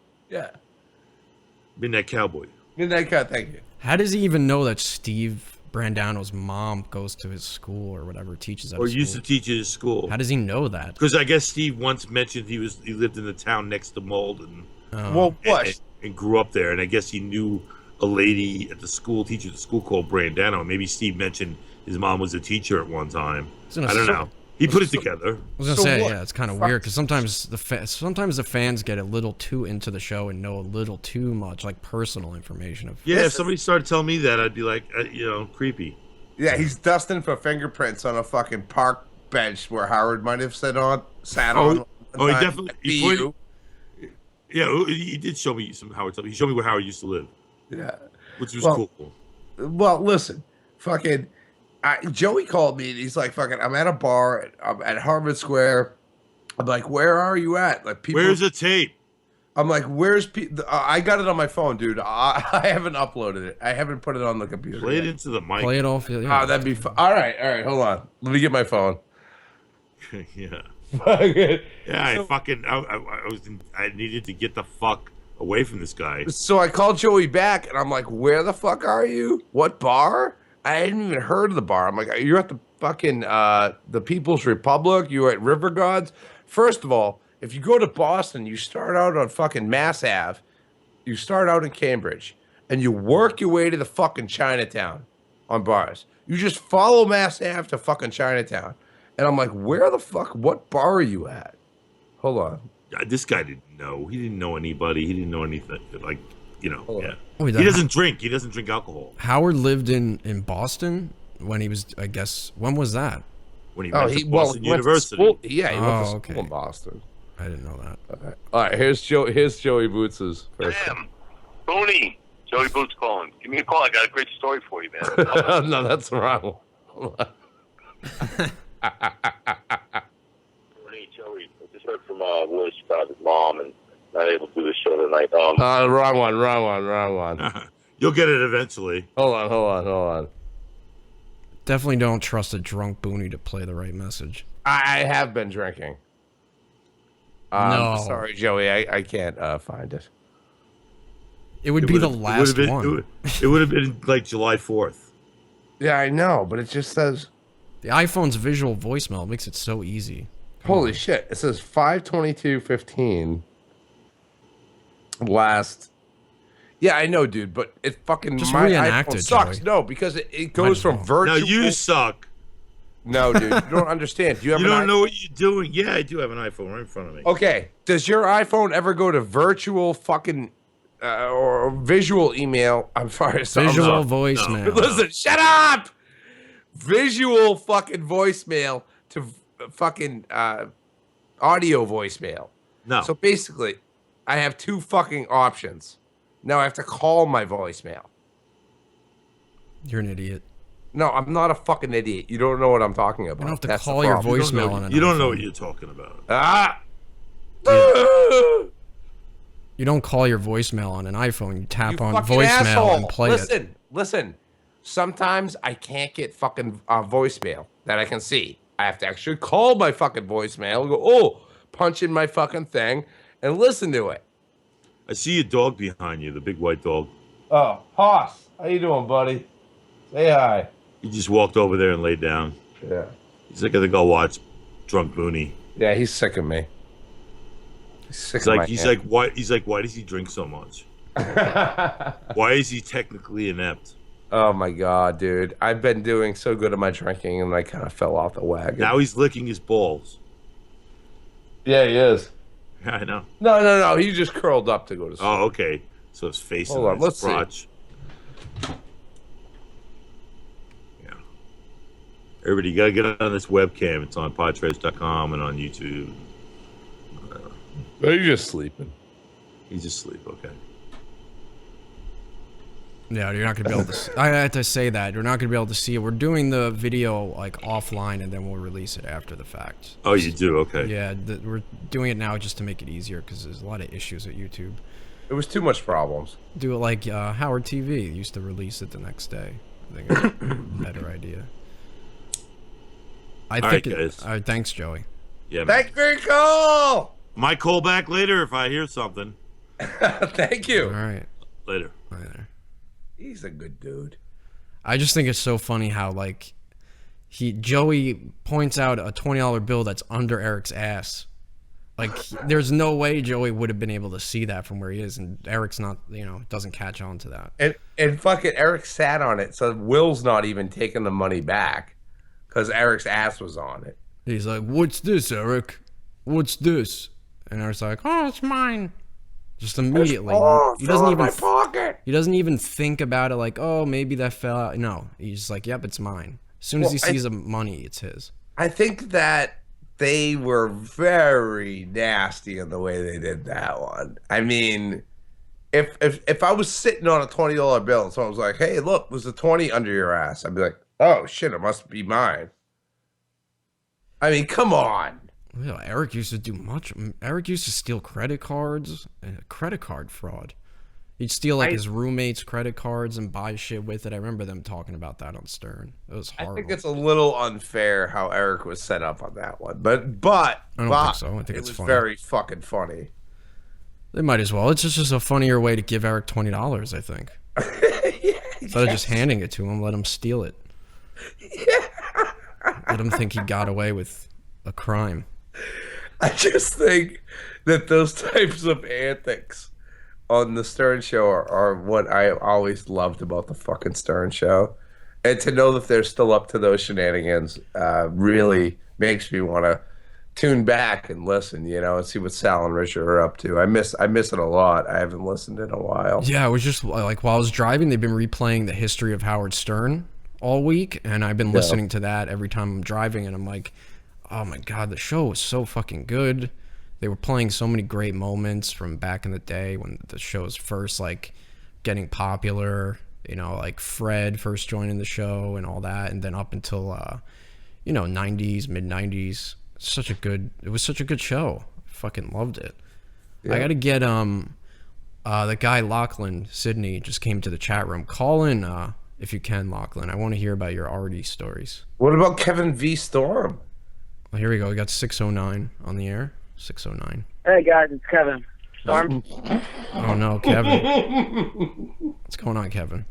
Midnight Cowboy. Midnight Cowboy. Thank you. How does he even know that Steve Brandano's mom goes to his school or whatever, teaches at Or his school? used to teach at his school. How does he know that? Because I guess Steve once mentioned he lived in the town next to Malden. And grew up there, and I guess he knew a lady at the school, teacher at the school called Brandano. Maybe Steve mentioned his mom was a teacher at one time. I don't know. He put it together. I was gonna say, yeah, it's kind of weird because sometimes the fans get a little too into the show and know a little too much, like personal information of. Yeah, if somebody started telling me that, I'd be like, creepy. Yeah, he's dusting for fingerprints on a fucking park bench where Howard might have sat on. He definitely. He did show me some Howard stuff. He showed me where Howard used to live. Yeah, which was cool. Well, listen, fucking. Joey called me and he's like, "Fucking, I'm at a bar. I'm at Harvard Square." I'm like, "Where are you at?" Like, people. Where's the tape? I'm like, where's I got it on my phone, dude. I haven't uploaded it. I haven't put it on the computer. Play it yet. into the mic. Play it off. Yeah. Oh, that'd be fun. All right. Hold on. Let me get my phone. Yeah. Okay. Yeah, I needed to get the fuck away from this guy. So I called Joey back, and I'm like, where the fuck are you? What bar? I hadn't even heard of the bar. I'm like, you're at the fucking the People's Republic. You're at River Gods. First of all, if you go to Boston, you start out on fucking Mass Ave. You start out in Cambridge, and you work your way to the fucking Chinatown on bars. You just follow Mass Ave to fucking Chinatown. And I'm like, where the fuck, what bar are you at? Hold on. This guy didn't know. He didn't know anybody. He didn't know anything. Like, you know, Hold yeah. on. Wait, He doesn't drink. He doesn't drink alcohol. Howard lived in Boston when he was, I guess, when was that? When he went to Boston he went to University. school. Yeah, he went to Oh, school okay. in Boston. I didn't know that. All right, here's Joey Boots's first. Damn. Booney. Joey Boots calling. Give me a call. I got a great story for you, man. No, that's the wrong one. Hold on. Hey, Joey. I just heard from Wush about his mom and not able to do the show tonight. Wrong one. You'll get it eventually. Hold on. Definitely don't trust a drunk Booney to play the right message. I have been drinking. No. Sorry, Joey. I can't find it. It would be the last one. It would have been like July 4th. Yeah, I know, but it just says. The iPhone's visual voicemail makes it so easy. Holy shit! It says 5/22/15. Last. Yeah, I know, dude, but it fucking Just my reenact iPhone it, sucks. Joey. No, because it goes as from well. virtual. Now you suck. No, dude, you don't understand. Do you have You an don't know what you're doing. Yeah, I do have an iPhone right in front of me. Okay, does your iPhone ever go to virtual fucking or visual email? I'm sorry, Visual voicemail. Listen, shut up. Visual fucking voicemail to fucking audio voicemail. No. So basically, I have two fucking options. Now I have to call my voicemail. You're an idiot. No, I'm not a fucking idiot. You don't know what I'm talking about. You don't have to That's the call your problem. voicemail on an You don't know iPhone. what you're talking about. Ah. You don't call your voicemail on an iPhone. You tap You on fucking voicemail asshole. and play it. Listen. Sometimes I can't get fucking voicemail that I can see. I have to actually call my fucking voicemail and go, punch in my fucking thing and listen to it. I see a dog behind you, the big white dog. Oh, Hoss, how you doing, buddy? Say hi. He just walked over there and laid down. Yeah. He's like, gonna go watch Drunk Booney. Yeah, he's sick of me. He's sick He's of like, my he's hand. like, why? He's like, why does he drink so much? Why is he technically inept? Oh my god, dude! I've been doing so good at my drinking, and I kind of fell off the wagon. Now he's licking his balls. Yeah, he is. Yeah, I know. No. He just curled up to go to sleep. Oh, okay. So his face Hold on, and let's his see. crotch. Yeah. Everybody, you gotta get on this webcam. It's on podtrace.com and on YouTube. He's just sleeping. He's asleep. Okay. Yeah, you're not gonna be able to. I had to say that you're not gonna be able to see it. We're doing the video like offline, and then we'll release it after the fact. Oh, you do? Okay. Yeah, we're doing it now just to make it easier because there's a lot of issues with YouTube. It was too much problems. Do it like Howard TV used to release it the next day. I think it's a better idea. All right, guys. All right, thanks, Joey. Yeah. Man. Thank you for your call. Might call back later if I hear something. Thank you. All right. Later. Later. He's a good dude. I just think it's so funny how like Joey points out a $20 bill that's under Eric's ass. Like there's no way Joey would have been able to see that from where he is, and Eric's not, doesn't catch on to that. And fucking Eric sat on it, so Will's not even taking the money back because Eric's ass was on it. He's like, "What's this, Eric? What's this?" And Eric's like, "Oh, it's mine." Just immediately. He doesn't even my pocket. He doesn't even think about it like, "Oh, maybe that fell out." No, he's just like, "Yep, it's mine." As soon as he sees the money, it's his. I think that they were very nasty in the way they did that one. I mean, if I was sitting on a $20 bill and someone was like, "Hey, look, there's a 20 under your ass," I'd be like, "Oh shit, it must be mine." I mean, come on. Yeah, Eric used to do much. Eric used to steal credit cards, credit card fraud. He'd steal like his roommate's credit cards and buy shit with it. I remember them talking about that on Stern. It was horrible. I think it's a little unfair how Eric was set up on that one, but I don't think so. I think it's was funny. very fucking funny. They might as well. It's just a funnier way to give Eric $20, I think. Instead of just handing it to him, let him steal it. Let him think he got away with a crime. I just think that those types of antics on the Stern Show are what I always loved about the fucking Stern Show. And to know that they're still up to those shenanigans really makes me want to tune back and listen, and see what Sal and Richard are up to. I miss it a lot. I haven't listened in a while. Yeah, it was just like while I was driving, they've been replaying the history of Howard Stern all week, and I've been listening to that every time I'm driving, and I'm like, oh my God, the show was so fucking good. They were playing so many great moments from back in the day when the show was first like getting popular, like Fred first joining the show and all that, and then up until 90s, mid 90s. It was such a good show. Fucking loved it. Yeah. I gotta get the guy Lachlan Sydney just came to the chat room. Call in if you can, Lachlan. I want to hear about your Artie stories. What about Kevin V. Storm? Well, here we go. We got 609 on the air. 609. Hey guys, it's Kevin. Storm. Oh no, Kevin. What's going on, Kevin?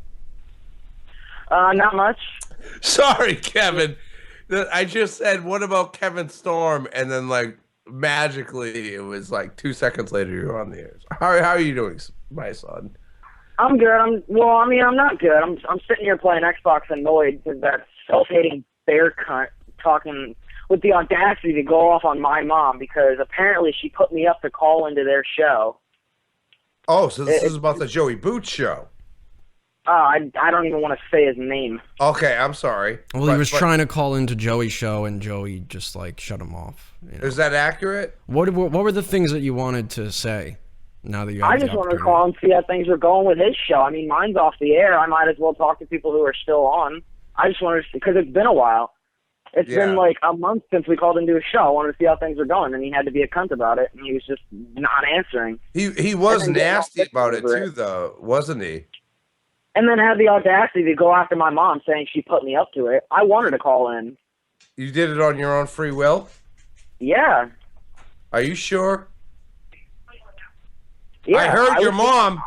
Not much. Sorry, Kevin. I just said, what about Kevin Storm? And then, like, magically, it was like 2 seconds later, you were on the air. How are you doing, my son? I'm good. I'm not good. I'm sitting here playing Xbox annoyed because that self-hating bear cunt talking with the audacity to go off on my mom because apparently she put me up to call into their show. Oh, so this is about the Joey Boots show. I don't even want to say his name. Okay, I'm sorry. Well, he was trying to call into Joey's show, and Joey just like shut him off. Is that accurate? What were the things that you wanted to say? Now that you have I just wanted to call and see how things were going with his show. I mean, mine's off the air. I might as well talk to people who are still on. I just wanted to, because it's been a while. It's been like a month since we called into his show. I wanted to see how things were going, and he had to be a cunt about it, and he was just not answering. He was nasty about it too, though, wasn't he? And then had the audacity to go after my mom, saying she put me up to it. I wanted to call in. You did it on your own free will? Yeah. Are you sure? Yeah. I heard your mom.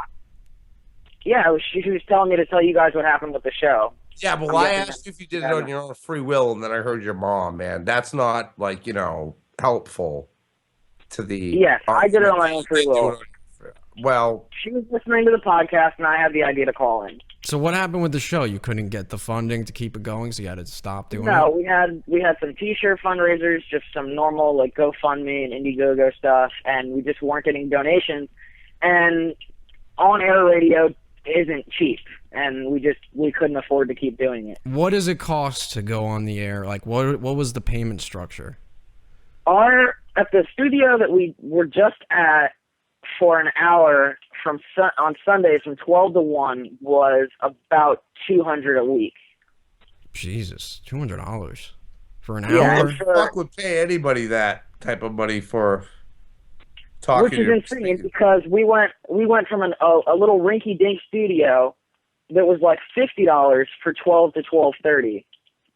Yeah, she was telling me to tell you guys what happened with the show. Yeah, but I asked you if you did it on your own free will, and then I heard your mom, man. That's not, like, helpful to the... Yes, I did it on my own free will. Well... She was listening to the podcast, and I had the idea to call in. So what happened with the show? You couldn't get the funding to keep it going, so you had to stop doing it? No, we had some T-shirt fundraisers, just some normal, like, GoFundMe and Indiegogo stuff, and we just weren't getting donations. And on-air radio isn't cheap, and we couldn't afford to keep doing it. What does it cost to go on the air? Like, what was the payment structure? At the studio that we were just at for an hour on Sundays from 12 to 1 was about $200 a week. Jesus, $200 for an hour? hour? Who the fuck would pay anybody that type of money for talking? Which is insane because we went from a little rinky-dink studio that was like $50 for 12 to 12:30,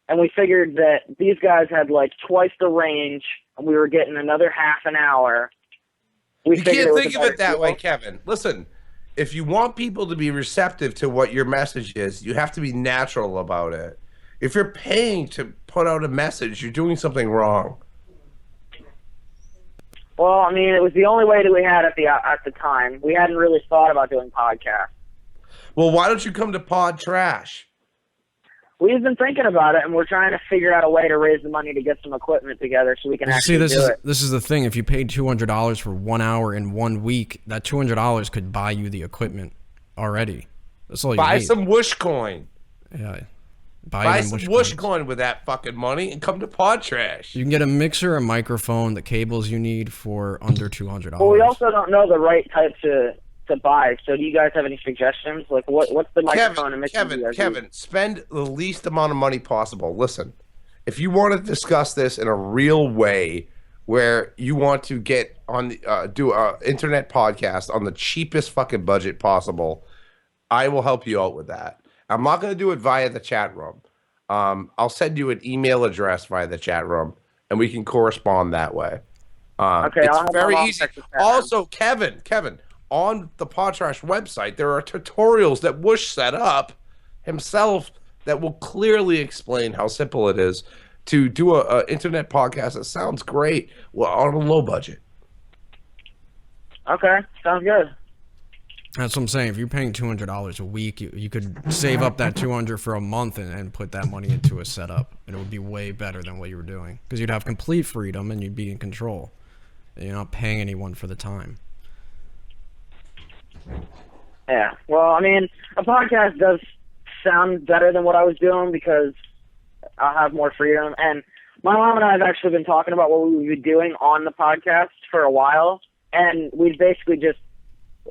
and we figured that these guys had like twice the range, and we were getting another half an hour. You can't think of it that way, Kevin. Listen, if you want people to be receptive to what your message is, you have to be natural about it. If you're paying to put out a message, you're doing something wrong. Well, I mean, it was the only way that we had at the time. We hadn't really thought about doing podcasts. Well, why don't you come to Pod Trash? We've been thinking about it, and we're trying to figure out a way to raise the money to get some equipment together so we can actually do it. This is the thing. If you paid $200 for 1 hour in 1 week, that $200 could buy you the equipment already. That's all you need. Buy some Wush coin. Yeah. Buy some Wush coin with that fucking money and come to Pod Trash. You can get a mixer, a microphone, the cables you need for under $200. Well, we also don't know the right type to buy. So do you guys have any suggestions? Like, what's the microphone and mixer? Kevin, spend the least amount of money possible. Listen, if you want to discuss this in a real way where you want to get on the, do a internet podcast on the cheapest fucking budget possible, I will help you out with that. I'm not going to do it via the chat room. I'll send you an email address via the chat room, and we can correspond that way. Okay, it's I'll have very my mom easy. check the chat room. Also, Kevin, on the Podtrash website, there are tutorials that Wush set up himself that will clearly explain how simple it is to do a internet podcast that sounds great on a low budget. Okay, sounds good. That's what I'm saying. If you're paying $200 a week, you could save up that $200 for a month and put that money into a setup, and it would be way better than what you were doing because you'd have complete freedom and you'd be in control. And you're not paying anyone for the time. Yeah. Well, I mean, a podcast does sound better than what I was doing because I'll have more freedom. And my mom and I have actually been talking about what we would be doing on the podcast for a while, and we'd basically just,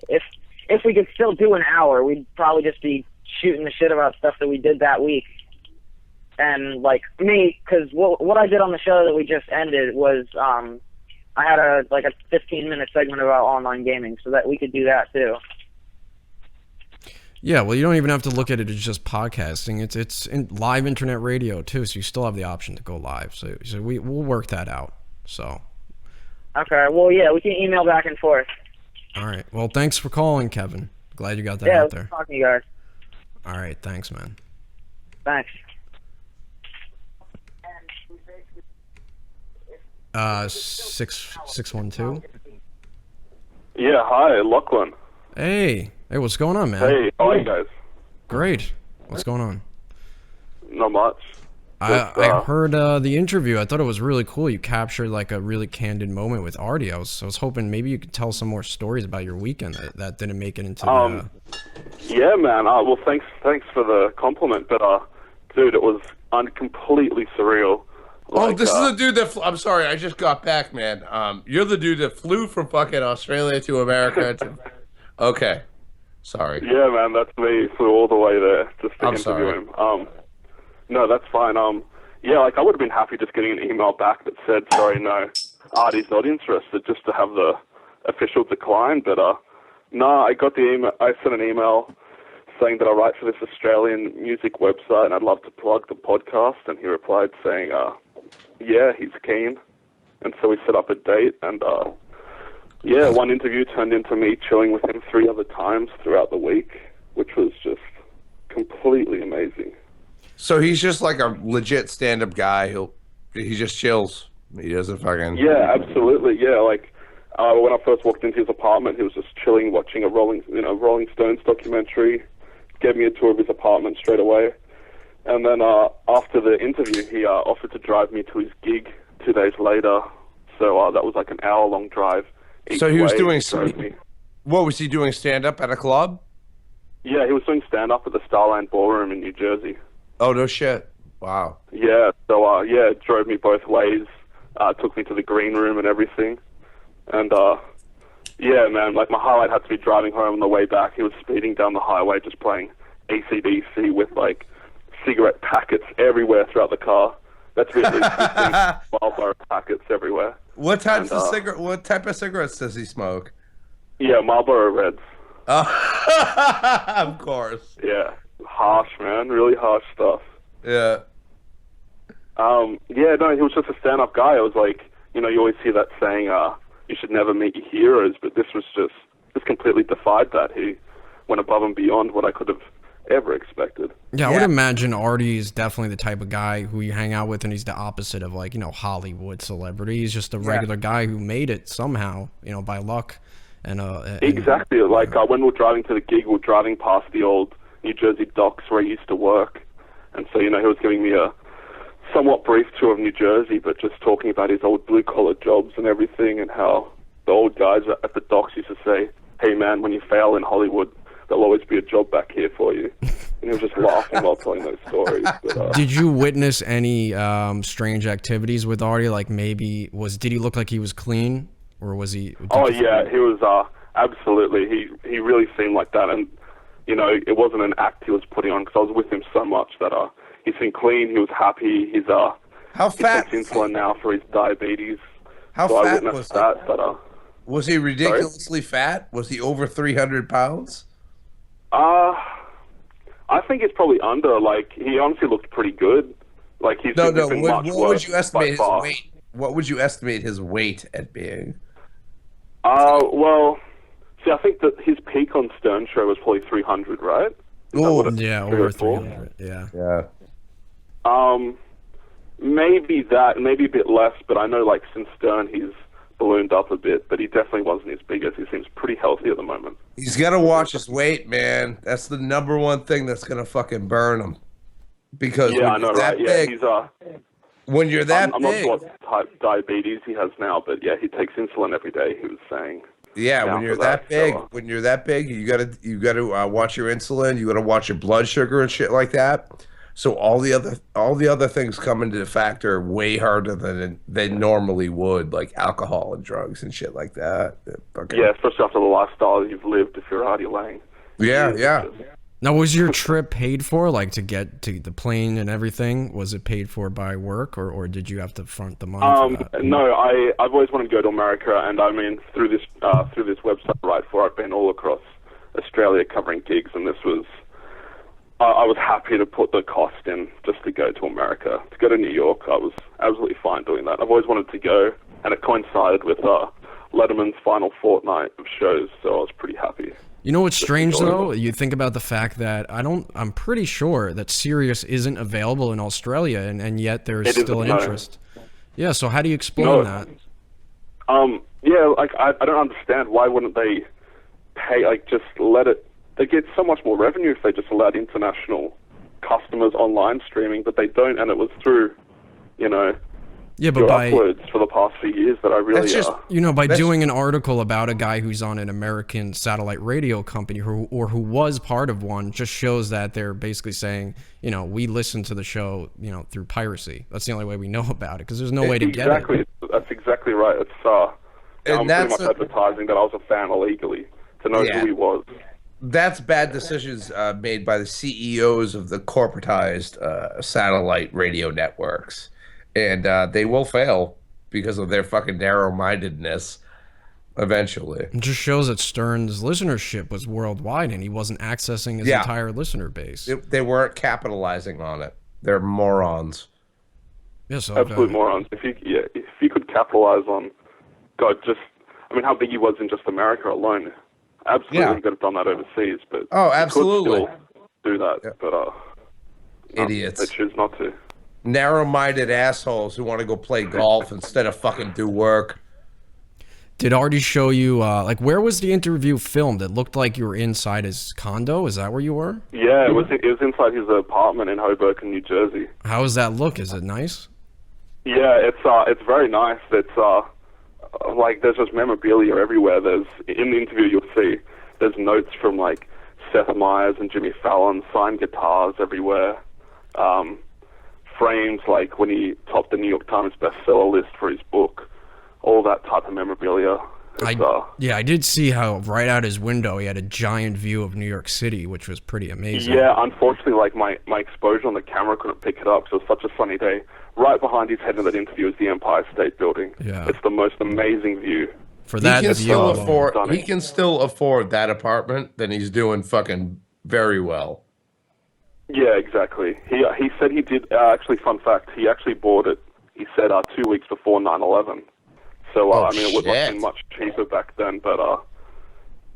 if we could still do an hour, we'd probably just be shooting the shit about stuff that we did that week. And like me, because what I did on the show that we just ended was I had a 15-minute segment about online gaming, so that we could do that too. Yeah, well, you don't even have to look at it as just podcasting. It's in live internet radio too, so you still have the option to go live. So we'll work that out. So. Okay. Well, yeah, we can email back and forth. All right. Well, thanks for calling, Kevin. Glad you got that yeah, out there. Talking to you guys. All right. Thanks, man. Thanks. 612. Yeah, hi, Lachlan. Hey, what's going on, man? Hey, how are you guys? Great. What's going on? Not much. I heard the interview. I thought it was really cool. You captured like a really candid moment with Artie. I was hoping maybe you could tell some more stories about your weekend that didn't make it into the... Yeah, man. Well, thanks for the compliment, but dude, it was completely surreal. Like, this is the dude that I'm sorry, I just got back, man. You're the dude that flew from fucking Australia to America. Okay, sorry. Yeah, man, that's me. Flew all the way there just to interview him. No, that's fine. Yeah, like I would have been happy just getting an email back that said, sorry, no, Artie's not interested, just to have the official decline. But no, I got the email. I sent an email saying that I write for this Australian music website and I'd love to plug the podcast. And he replied saying, yeah, he's keen. And so we set up a date. And yeah, one interview turned into me chilling with him 3 other times throughout the week, which was just completely amazing. So he's just like a legit stand-up guy. He just chills. He doesn't fucking... Yeah, absolutely. Yeah, like when I first walked into his apartment, he was just chilling, watching a Rolling Stones documentary. Gave me a tour of his apartment straight away. And then after the interview, he offered to drive me to his gig 2 days later. So that was like an hour-long drive. So he was doing... What, was he doing stand-up at a club? Yeah, he was doing stand-up at the Starland Ballroom in New Jersey. Oh, no shit. Wow. Yeah, so, yeah, it drove me both ways, took me to the green room and everything. And, yeah, man, like, my highlight had to be driving home on the way back. He was speeding down the highway just playing AC/DC with, like, cigarette packets everywhere throughout the car. That's really 15 Marlboro packets everywhere. What type of cigarettes does he smoke? Yeah, Marlboro Reds. Of course. Yeah. Harsh, man. Really harsh stuff. Yeah. Yeah, no, he was just a stand-up guy. It was like, you know, you always hear that saying, you should never meet your heroes, but this was just completely defied that. He went above and beyond what I could have ever expected. Yeah, I would imagine Artie is definitely the type of guy who you hang out with, and he's the opposite of, like, you know, Hollywood celebrity. He's just a regular guy who made it somehow, you know, by luck. And exactly. Like, when we were driving to the gig, we were driving past the old New Jersey docks where I used to work. And so, you know, he was giving me a somewhat brief tour of New Jersey, but just talking about his old blue-collar jobs and everything, and how the old guys at the docks used to say, hey, man, when you fail in Hollywood, there'll always be a job back here for you. And he was just laughing while telling those stories. But, did you witness any strange activities with Artie? Like, maybe, did he look like he was clean? Or was he... Oh, yeah, he was, absolutely. He really seemed like that. And, you know, it wasn't an act he was putting on, because I was with him so much that he seemed clean, he was happy, he takes insulin now for his diabetes. How so I fat witnessed was he? that. But Was he ridiculously fat? Was he over 300 pounds? I think it's probably under. Like, he honestly looked pretty good. Like, he's No, been much what worse would you estimate by his far. weight? What would you estimate his weight at being? Well, see, I think that his peak on Stern Show was probably 300, right? Oh, yeah, over 300. Yeah. Yeah. Maybe that, maybe a bit less, but I know, like, since Stern, he's ballooned up a bit, but he definitely wasn't as big as he seems pretty healthy at the moment. He's got to watch his weight, man. That's the number one thing that's going to fucking burn him. Because Yeah, I when know, you're that right? big, Yeah, he's, when you're that I'm not big, sure what type diabetes he has now, but yeah, he takes insulin every day, he was saying. yeah, Down when you're for that big, so, when you're that big, you gotta watch your insulin. You gotta watch your blood sugar and shit like that. So all the other things come into factor way harder than they normally would, like alcohol and drugs and shit like that. Okay. yeah, especially after the lifestyle you've lived if you're already laying. Yeah. Now, was your trip paid for, like to get to the plane and everything? Was it paid for by work, or did you have to front the money for that? No, I've always wanted to go to America, and I mean through this website right for I've been all across Australia covering gigs, and this was I was happy to put the cost in just to go to America. To go to New York, I was absolutely fine doing that. I've always wanted to go, and it coincided with Letterman's final fortnight of shows, so I was pretty happy. You know what's strange though? You think about the fact that I'm pretty sure that Sirius isn't available in Australia, and yet there's still an interest. Yeah, so how do you explain that? Yeah, like I don't understand why wouldn't they pay, like just let it. They get so much more revenue if they just allowed international customers online streaming, but they don't, and it was through, Yeah, but your by uploads for the past few years that I really by doing an article about a guy who's on an American satellite radio company who was part of one just shows that they're basically saying, we listen to the show, through piracy. That's the only way we know about it because there's no way to get it. That's exactly right. It's I'm pretty much advertising that I was a fan illegally to know who he was. That's bad decisions made by the CEOs of the corporatized satellite radio networks. And they will fail because of their fucking narrow-mindedness eventually. It just shows that Stern's listenership was worldwide and he wasn't accessing his entire listener base. They weren't capitalizing on it. They're morons. Yes, absolute morons. If you could capitalize on, how big he was in just America alone. Absolutely, could have done that overseas, but absolutely you could still do that. But idiots, they choose not to. Narrow-minded assholes who want to go play golf instead of fucking do work. Did Artie show you, where was the interview filmed? It looked like you were inside his condo. Is that where you were? Yeah, it was inside his apartment in Hoboken, New Jersey. How does that look? Is it nice? Yeah, it's very nice. It's there's just memorabilia everywhere. In the interview you'll see there's notes from like Seth Meyers and Jimmy Fallon, signed guitars everywhere. Frames like when he topped the New York Times bestseller list for his book, all that type of memorabilia. I did see how right out his window he had a giant view of New York City, which was pretty amazing. Yeah, unfortunately, like my exposure on the camera couldn't pick it up because it was such a sunny day. Right behind his head in that interview is the Empire State Building. Yeah, it's the most amazing view. For that, he can still afford that apartment. Then he's doing fucking very well. Yeah, exactly. He said he did, actually, fun fact, he actually bought it, he said, 2 weeks before 9/11. So, it would have been much cheaper back then, but,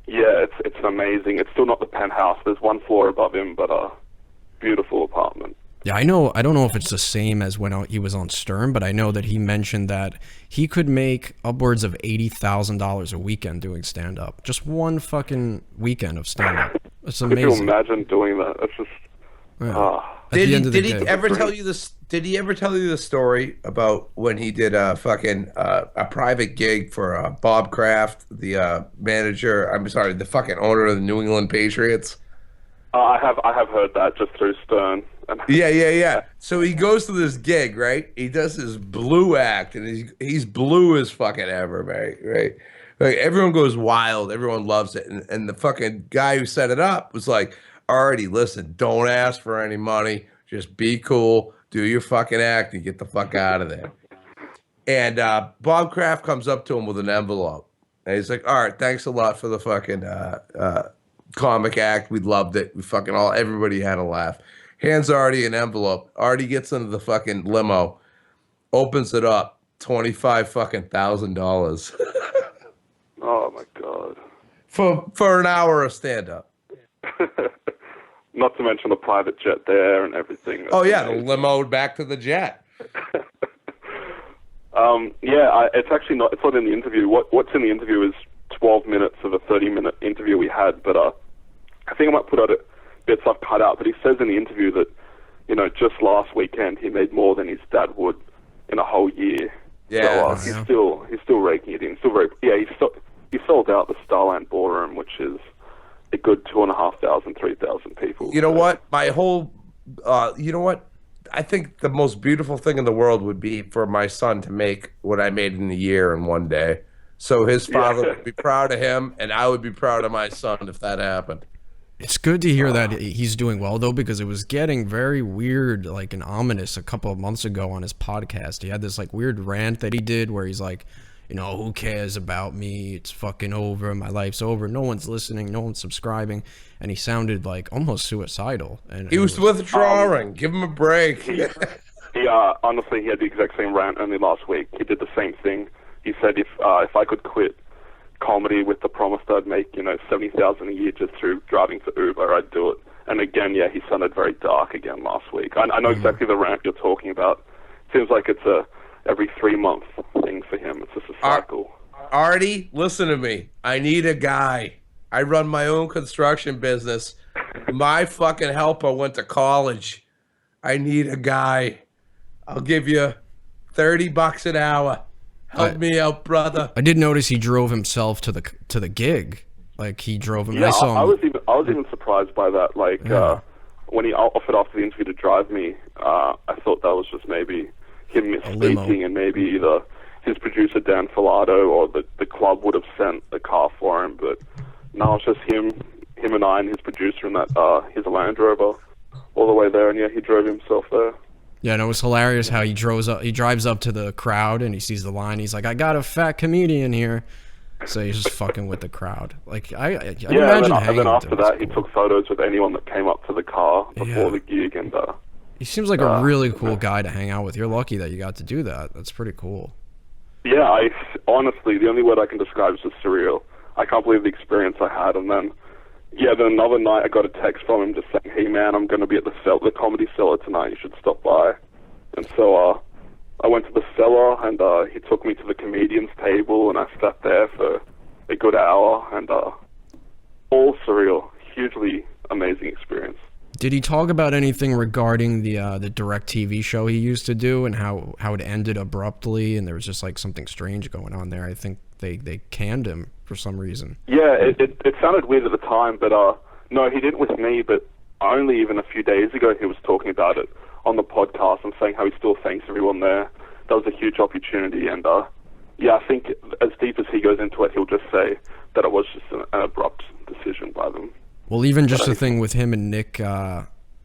yeah, it's amazing. It's still not the penthouse. There's one floor above him, but, beautiful apartment. Yeah, I know. I don't know if it's the same as when he was on Stern, but I know that he mentioned that he could make upwards of $80,000 a weekend doing stand-up. Just one fucking weekend of stand-up. It's amazing. Could you imagine doing that? It's just... Did he ever tell you this? Did he ever tell you the story about when he did a private gig for Bob Kraft, the manager? I'm sorry, the fucking owner of the New England Patriots. I have heard that just through Stern. Yeah. So he goes to this gig, right? He does his blue act, and he's blue as fucking ever, right? Like everyone goes wild, everyone loves it, and the fucking guy who set it up was like, already, listen, don't ask for any money. Just be cool, do your fucking act, and get the fuck out of there. And Bob Kraft comes up to him with an envelope. And he's like, all right, thanks a lot for the fucking comic act. We loved it. We fucking everybody had a laugh. Hands Artie an envelope. Artie gets into the fucking limo, opens it up, $25,000. Oh my god. For an hour of stand-up. Not to mention the private jet there and everything. Oh yeah, the limo back to the jet. It's actually not. It's not in the interview. What's in the interview is 12 minutes of a 30-minute interview we had. But I think I might put out bits I've cut out. But he says in the interview that, just last weekend he made more than his dad would in a whole year. Yeah, so he's still raking it in. He sold out the Starland Ballroom, which is a good 2,500, 3,000 people. You know what? I think the most beautiful thing in the world would be for my son to make what I made in a year in one day. So his father would be proud of him, and I would be proud of my son if that happened. It's good to hear that he's doing well, though, because it was getting very weird, like, and ominous a couple of months ago on his podcast. He had this, like, weird rant that he did where he's like, who cares about me? It's fucking over. My life's over. No one's listening. No one's subscribing. And he sounded like almost suicidal. And he was withdrawing. Give him a break. He honestly, he had the exact same rant only last week. He did the same thing. He said if I could quit comedy with the promise that I'd make, $70,000 a year just through driving for Uber, I'd do it. And again, he sounded very dark again last week. I know exactly the rant you're talking about. Seems like it's every 3-month thing for him. It's just a cycle. Artie, listen to me. I need a guy. I run my own construction business. My fucking helper went to college. I need a guy. I'll give you $30 an hour. Help me out, brother. I did notice he drove himself to the gig. Like, he drove him. Yeah, I saw him. I was even surprised by that. Like, when he offered after the interview to drive me, I thought that was just maybe him misspeaking, and maybe either his producer Dan Filato or the club would have sent a car for him. But no, it's just him and I and his producer in that his Land Rover all the way there, and he drove himself there. Yeah, and it was hilarious how he drives up to the crowd and he sees the line. He's like, I got a fat comedian here. So he's just fucking with the crowd. Like, I imagine and then after that, he took photos with anyone that came up to the car before the gig. And he seems like a really cool guy to hang out with. You're lucky that you got to do that. That's pretty cool. Yeah, honestly, the only word I can describe is just surreal. I can't believe the experience I had. And then another night I got a text from him just saying, hey man, I'm going to be at the Comedy Cellar tonight. You should stop by. And so I went to the cellar, and he took me to the comedian's table, and I sat there for a good hour, and all surreal. Hugely amazing experience. Did he talk about anything regarding the DirecTV show he used to do and how it ended abruptly, and there was just like something strange going on there? I think they canned him for some reason. Yeah, it sounded weird at the time, but no, he didn't with me, but only even a few days ago he was talking about it on the podcast and saying how he still thanks everyone there. That was a huge opportunity, and I think as deep as he goes into it, he'll just say that it was just an abrupt decision by them. Well, even just the thing with him and Nick,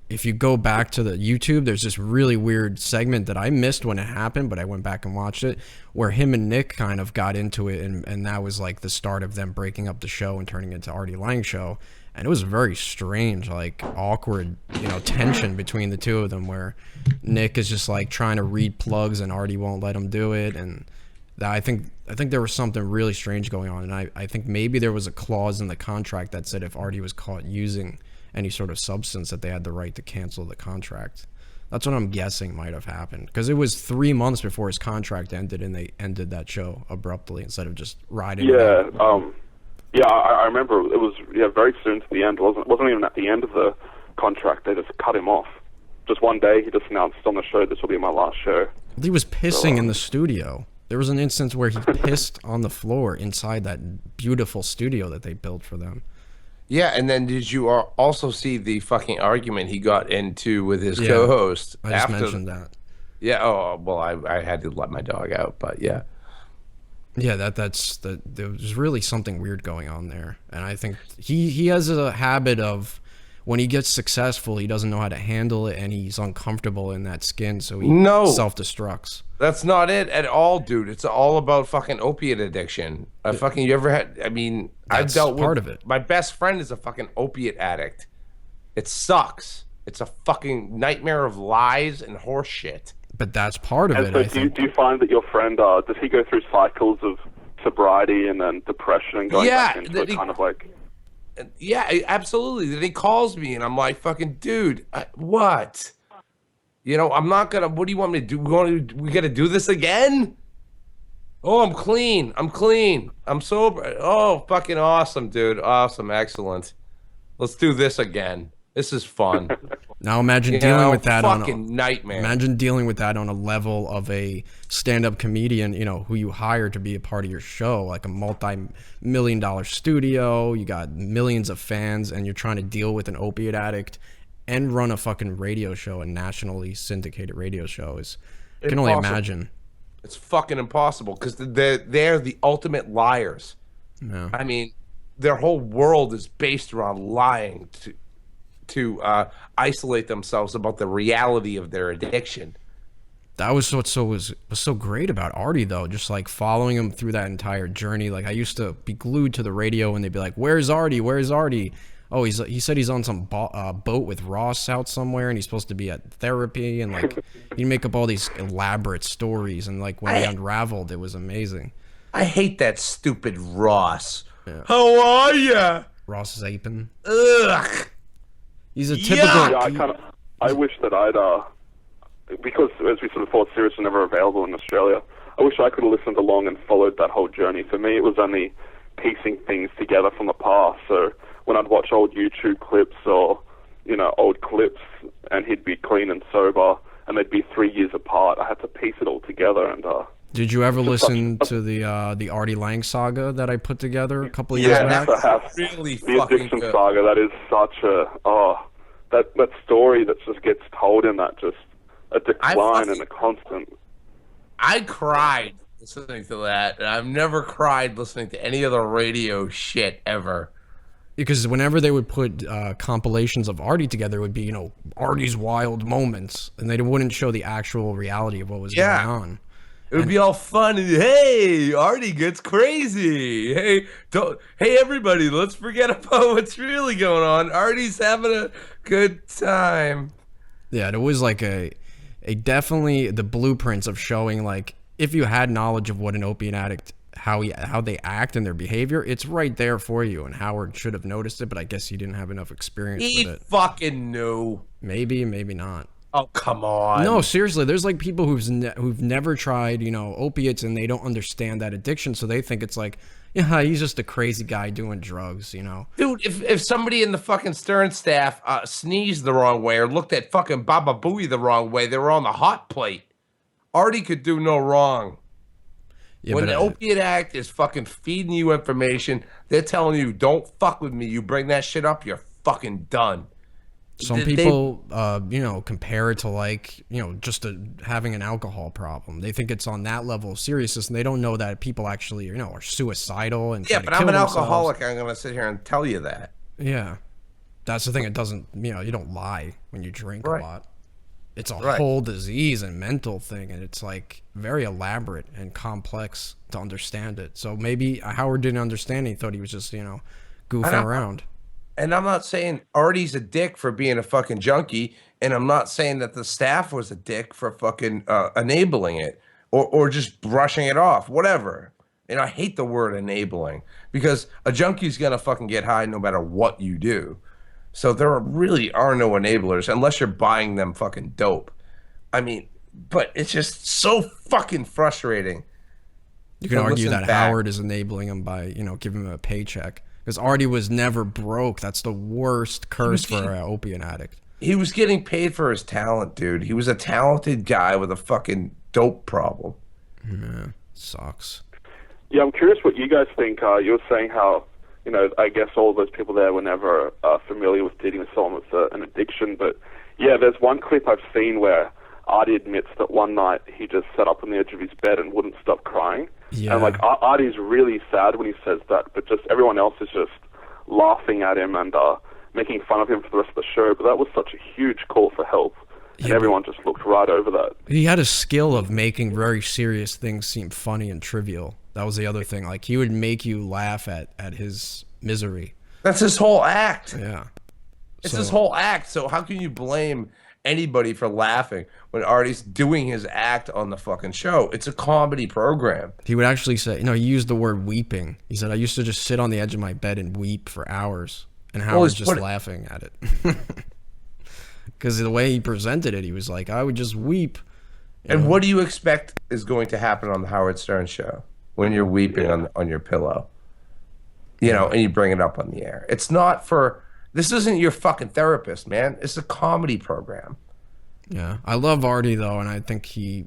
if you go back to the YouTube, there's this really weird segment that I missed when it happened, but I went back and watched it, where him and Nick kind of got into it, and that was like the start of them breaking up the show and turning it into Artie Lang Show. And it was very strange, like awkward, tension between the two of them, where Nick is just like trying to read plugs and Artie won't let him do it. And I think there was something really strange going on. And I think maybe there was a clause in the contract that said if Artie was caught using any sort of substance, that they had the right to cancel the contract. That's what I'm guessing might have happened, because it was 3 months before his contract ended, and they ended that show abruptly instead of just riding it out. Yeah, I remember it was very soon to the end. It wasn't even at the end of the contract. They just cut him off. Just one day, he just announced on the show, this will be my last show. He was pissing in the studio. There was an instance where he pissed on the floor inside that beautiful studio that they built for them. Yeah, and then did you also see the fucking argument he got into with his co-host? I just mentioned that. Yeah, well, I had to let my dog out, but yeah. Yeah, there was really something weird going on there, and I think he has a habit of, when he gets successful, he doesn't know how to handle it, and he's uncomfortable in that skin, so he self-destructs. That's not it at all, dude. It's all about fucking opiate addiction. You ever had? I mean, I've dealt with part of it. My best friend is a fucking opiate addict. It sucks. It's a fucking nightmare of lies and horse shit. But that's part of it. So do you find that your friend does he go through cycles of sobriety and then depression and going back into it, kind of like? Yeah, absolutely. Then he calls me and I'm like, fucking dude, what? You know, I'm not gonna. What do you want me to do? We gotta do this again? Oh, I'm clean. I'm sober. Oh, fucking awesome, dude. Awesome, excellent. Let's do this again. This is fun. Now imagine dealing with that on a nightmare. Imagine dealing with that on a level of a stand-up comedian, you know, who you hire to be a part of your show, like a multi-million-dollar studio. You got millions of fans, and you're trying to deal with an opiate addict and run a fucking radio show, a nationally syndicated radio show. I can only imagine. It's fucking impossible because they're the ultimate liars. Yeah. I mean, their whole world is based around lying to isolate themselves about the reality of their addiction. That was what was so great about Artie, though, just like following him through that entire journey. Like, I used to be glued to the radio and they'd be like, "Where's Artie? Where's Artie?" Oh, he said he's on some boat with Ross out somewhere, and he's supposed to be at therapy, and like he'd make up all these elaborate stories, and like when he unraveled, it was amazing. I hate that stupid Ross. Yeah. How are ya? Ross is aping. Ugh. He's a typical. Yeah, I wish that because as we sort of thought, Sirius was never available in Australia. I wish I could have listened along and followed that whole journey. For me, it was only piecing things together from the past. So when I'd watch old YouTube clips or, you know, old clips, and he'd be clean and sober, and they'd be 3 years apart, I had to piece it all together. And did you ever listen to the Artie Lang saga that I put together a couple of years back? Yes, I have. Really the addiction saga. That is such that story that just gets told in that just a decline and a constant. I cried listening to that, and I've never cried listening to any other radio shit ever. Because whenever they would put compilations of Artie together, it would be, you know, Artie's wild moments, and they wouldn't show the actual reality of what was going on. It would be all fun and, hey, Artie gets crazy. Hey, everybody, let's forget about what's really going on. Artie's having a good time. Yeah, it was like a definitely the blueprints of showing, like, if you had knowledge of what an opiate addict, how they act and their behavior, it's right there for you. And Howard should have noticed it, but I guess he didn't have enough experience with it. He fucking knew. Maybe not. Oh, come on. No, seriously, there's like people who've never tried, you know, opiates, and they don't understand that addiction, so they think it's like, yeah, he's just a crazy guy doing drugs, you know. Dude, if somebody in the fucking Stern staff sneezed the wrong way or looked at fucking Baba Booey the wrong way, they were on the hot plate. Artie could do no wrong. Yeah, when the opiate addict is fucking feeding you information, they're telling you, don't fuck with me. You bring that shit up, you're fucking done. Some people, you know, compare it to, like, you know, just having an alcohol problem. They think it's on that level of seriousness, and they don't know that people actually, you know, are suicidal and but I'm an alcoholic. I'm gonna sit here and tell you that. Yeah, that's the thing. It doesn't, you know, you don't lie when you drink a lot. It's a whole disease and mental thing, and it's like very elaborate and complex to understand it. So maybe Howard didn't understand it. He thought he was just, you know, goofing around. And I'm not saying Artie's a dick for being a fucking junkie, and I'm not saying that the staff was a dick for fucking enabling it or just brushing it off, whatever. And I hate the word enabling, because a junkie's gonna fucking get high no matter what you do. So there really are no enablers unless you're buying them fucking dope. I mean, but it's just so fucking frustrating. You can argue that Howard is enabling him by, you know, giving him a paycheck. Because Artie was never broke. That's the worst curse for an opiate addict. He was getting paid for his talent, dude. He was a talented guy with a fucking dope problem. Yeah, sucks. Yeah, I'm curious what you guys think. You were saying how, you know, I guess all those people there were never familiar with dealing with someone with an addiction. But yeah, there's one clip I've seen where Artie admits that one night he just sat up on the edge of his bed and wouldn't stop crying. Yeah. And like Artie's really sad when he says that, but just everyone else is just laughing at him, and making fun of him for the rest of the show, but that was such a huge call for help, and everyone just looked right over that. He had a skill of making very serious things seem funny and trivial. That was the other thing. Like, he would make you laugh at his misery. That's his whole act. Yeah. It's his whole act. So how can you blame anybody for laughing when Artie's doing his act on the fucking show? It's a comedy program. He would actually say, he used the word weeping. He said, I used to just sit on the edge of my bed and weep for hours. And Howard's just laughing at it. Because the way he presented it, he was like, I would just weep. And what do you expect is going to happen on the Howard Stern show when you're weeping on your pillow? You know, and you bring it up on the air. It's not for... This isn't your fucking therapist, man. It's a comedy program. Yeah. I love Artie, though, and I think he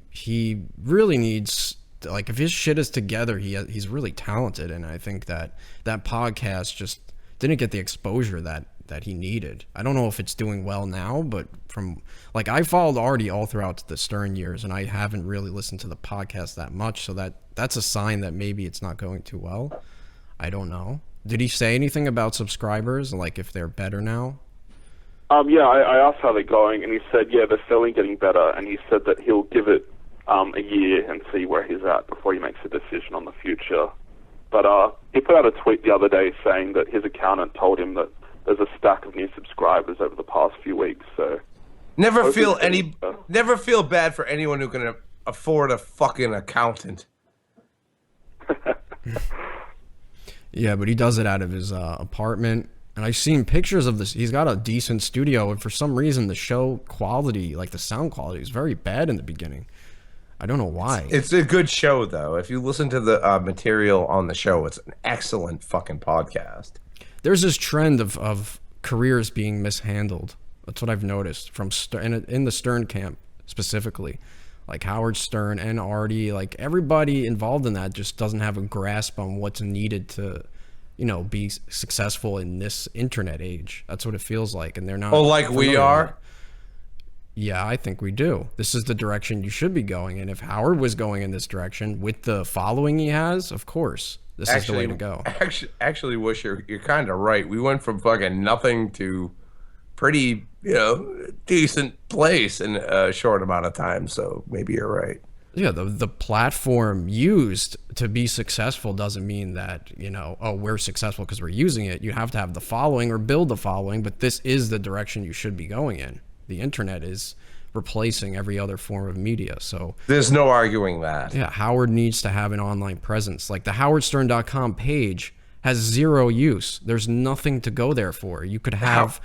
really needs... Like, if his shit is together, he's really talented, and I think that podcast just didn't get the exposure that he needed. I don't know if it's doing well now, but from... Like, I followed Artie all throughout the Stern years, and I haven't really listened to the podcast that much, so that's a sign that maybe it's not going too well. I don't know. Did he say anything about subscribers, like if they're better now? Yeah, I asked how they're going, and he said, yeah, they're slowly getting better, and he said that he'll give it a year and see where he's at before he makes a decision on the future. But he put out a tweet the other day saying that his accountant told him that there's a stack of new subscribers over the past few weeks. So never feel bad for anyone who can afford a fucking accountant. Yeah, but he does it out of his apartment. And I've seen pictures of this. He's got a decent studio, and for some reason, the show quality, like the sound quality, is very bad in the beginning. I don't know why. It's a good show, though. If you listen to the material on the show, it's an excellent fucking podcast. There's this trend of careers being mishandled. That's what I've noticed from in the Stern camp specifically. Like Howard Stern and Artie, like everybody involved in that just doesn't have a grasp on what's needed to, be successful in this internet age. That's what it feels like, and they're not. Oh, like we are? Yeah, I think we do. This is the direction you should be going, and if Howard was going in this direction with the following he has, of course, this is the way to go. Actually, Wush, you're kind of right. We went from fucking nothing to pretty, decent place in a short amount of time. So maybe you're right. Yeah, the platform used to be successful doesn't mean that, we're successful because we're using it. You have to have the following or build the following, but this is the direction you should be going in. The internet is replacing every other form of media. So there's no arguing that. Yeah, Howard needs to have an online presence. Like the howardstern.com page has zero use. There's nothing to go there for. You could have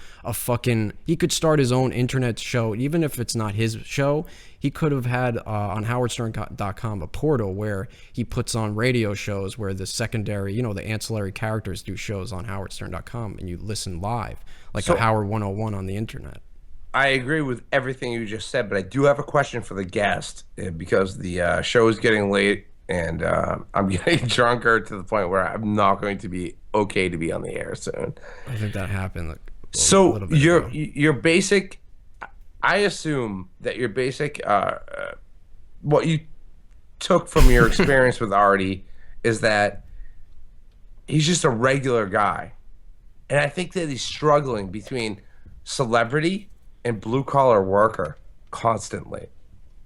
he could start his own internet show, even if it's not his show. He could have had on howardstern.com a portal where he puts on radio shows where the secondary, the ancillary characters do shows on howardstern.com and you listen live, like a Howard 101 on the internet. I agree with everything you just said, but I do have a question for the guest because the show is getting late. And I'm getting drunker to the point where I'm not going to be okay to be on the air soon. I think that happened. So your basic, I assume that your basic, what you took from your experience with Artie is that he's just a regular guy. And I think that he's struggling between celebrity and blue collar worker constantly.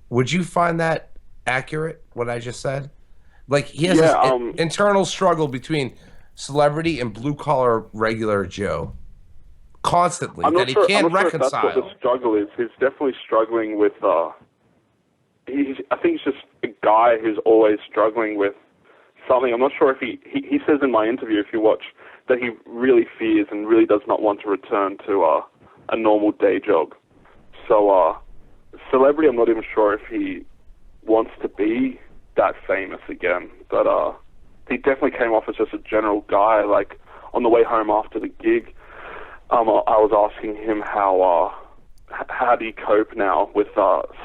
Would you find that accurate, what I just said? Like he has this internal struggle between celebrity and blue collar regular Joe constantly that he can't reconcile. That's what the struggle is. He's definitely struggling with I think he's just a guy who's always struggling with something. I'm not sure if he says in my interview, if you watch, that he really fears and really does not want to return to a normal day job. So celebrity, I'm not even sure if he wants to be that famous again, but he definitely came off as just a general guy. Like on the way home after the gig, I was asking him how do you cope now with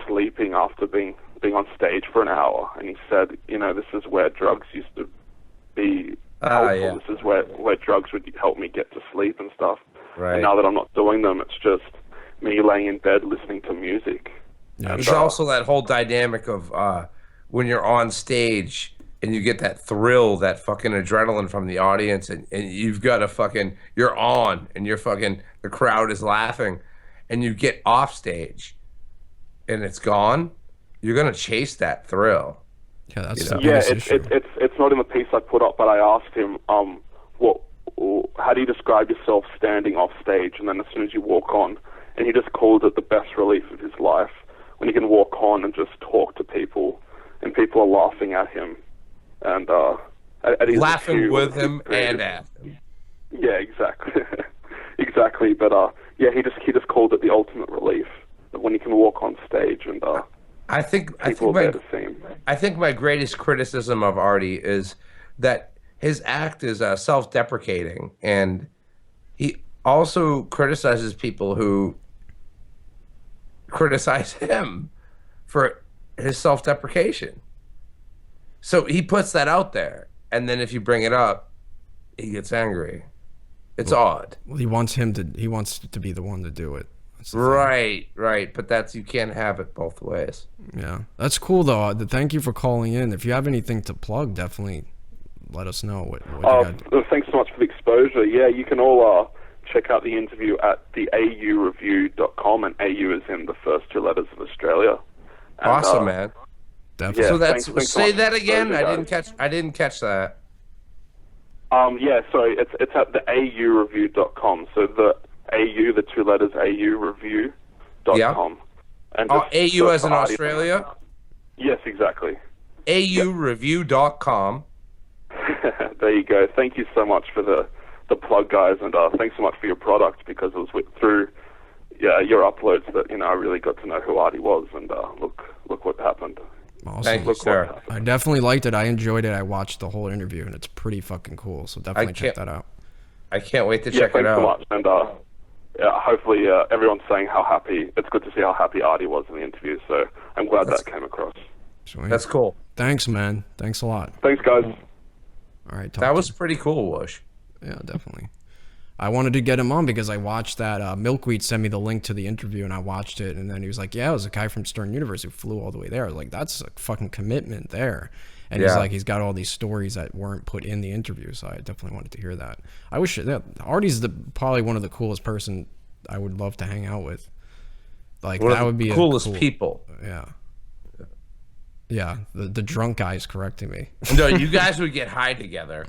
sleeping after being on stage for an hour, and he said, this is where drugs used to be helpful. Yeah. This is where drugs would help me get to sleep and stuff. Right. And now that I'm not doing them, it's just me laying in bed listening to music. There's also that whole dynamic of when you're on stage, and you get that thrill, that fucking adrenaline from the audience, and you've got a fucking, you're on, and you're fucking, the crowd is laughing, and you get off stage, and it's gone, you're gonna chase that thrill. Yeah, that's You know? the biggest issue. It's not in the piece I put up, but I asked him, how do you describe yourself standing off stage, and then as soon as you walk on, and he just called it the best relief of his life, when he can walk on and just talk to people, and people are laughing at him, and at his Laughing with him and at him. Yeah, exactly, exactly. But yeah, he just called it the ultimate relief, when he can walk on stage and I think people are there to see him. I think my greatest criticism of Artie is that his act is self-deprecating, and he also criticizes people who criticize him for his self-deprecation. So he puts that out there, and then if you bring it up, he gets angry. It's odd. Well, he wants to be the one to do it. Right. But you can't have it both ways. Yeah, that's cool though. Thank you for calling in. If you have anything to plug, definitely let us know. What you got. Thanks so much for the exposure. Yeah, you can all check out the interview at the aureview.com, and AU is in the first two letters of Australia. And, awesome, man. Definitely. Yeah, so that's thanks say so that much. again. Exposure, I didn't catch that. Yeah, sorry, it's at the aureview.com. So the AU, the two letters aureview.com. Yeah. And AU as in Australia? Yes, exactly. aureview.com. There you go. Thank you so much for the plug, guys, and thanks so much for your product, because it was through your uploads that I really got to know who Artie was, and look what happened. Awesome. Thank you, sir. I definitely liked it. I enjoyed it. I watched the whole interview, and it's pretty fucking cool. So definitely check that out. I can't wait to check it thanks so out. much, and hopefully everyone's saying how happy. It's good to see how happy Artie was in the interview. So I'm glad that came across. Sweet. That's cool. Thanks, man. Thanks a lot. Thanks, guys. All right. That was pretty cool, Wush. Yeah, definitely. I wanted to get him on because I watched that Milkweed sent me the link to the interview, and I watched it, and then he was like, yeah, it was a guy from Stern Universe who flew all the way there. I was like, that's a fucking commitment there. And he's like, he's got all these stories that weren't put in the interview, so I definitely wanted to hear that. I wish that Artie's probably one of the coolest person I would love to hang out with. Like, one that of would be the coolest people. Yeah. Yeah, the drunk guy's correcting me. No, you guys would get high together.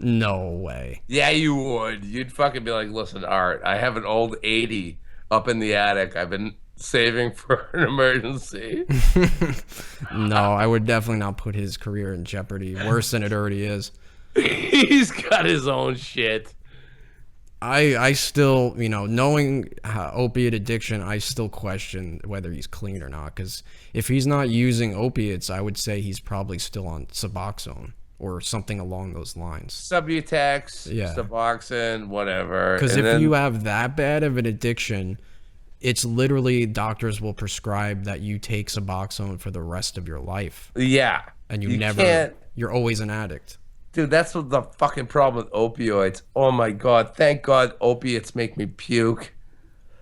No way. Yeah, you would. You'd fucking be like, listen, Art, I have an old 80 up in the attic. I've been saving for an emergency. No, I would definitely not put his career in jeopardy. Worse than it already is. He's got his own shit. I still, knowing opiate addiction, I still question whether he's clean or not. Because if he's not using opiates, I would say he's probably still on Suboxone or something along those lines. Subutex, yeah. Suboxone, whatever. Because if you have that bad of an addiction, it's literally doctors will prescribe that you take Suboxone for the rest of your life. Yeah. And you're always an addict. Dude, that's what the fucking problem with opioids. Oh my God. Thank God opiates make me puke.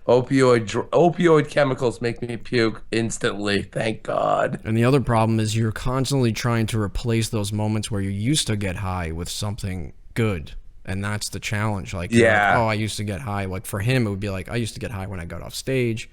Opioid chemicals make me puke instantly. Thank God. And the other problem is you're constantly trying to replace those moments where you used to get high with something good. And that's the challenge. Like, yeah. I used to get high. Like, for him, it would be like, I used to get high when I got off stage.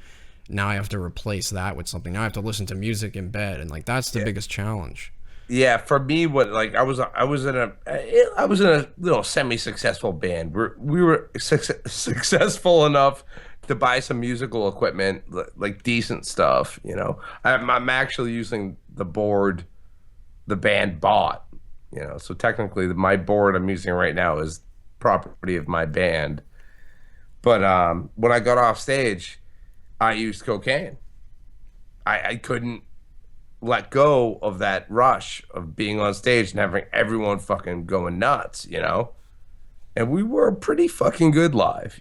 Now I have to replace that with something. Now I have to listen to music in bed. And, like, that's the biggest challenge. Yeah, for me, I was in a little semi-successful band. We were successful enough to buy some musical equipment, like decent stuff. I'm actually using the board the band bought. So technically, my board I'm using right now is property of my band. But when I got off stage, I used cocaine. I couldn't let go of that rush of being on stage and having everyone fucking going nuts, And we were pretty fucking good live,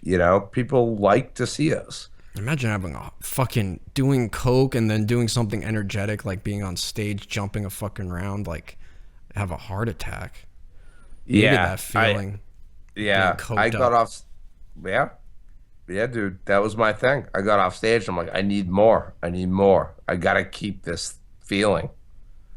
People like to see us. Imagine having a fucking doing coke and then doing something energetic like being on stage, jumping a fucking round, like have a heart attack. Yeah, that feeling. I got off. Yeah, dude, that was my thing. I got off stage. I'm like, I need more. I gotta keep this feeling.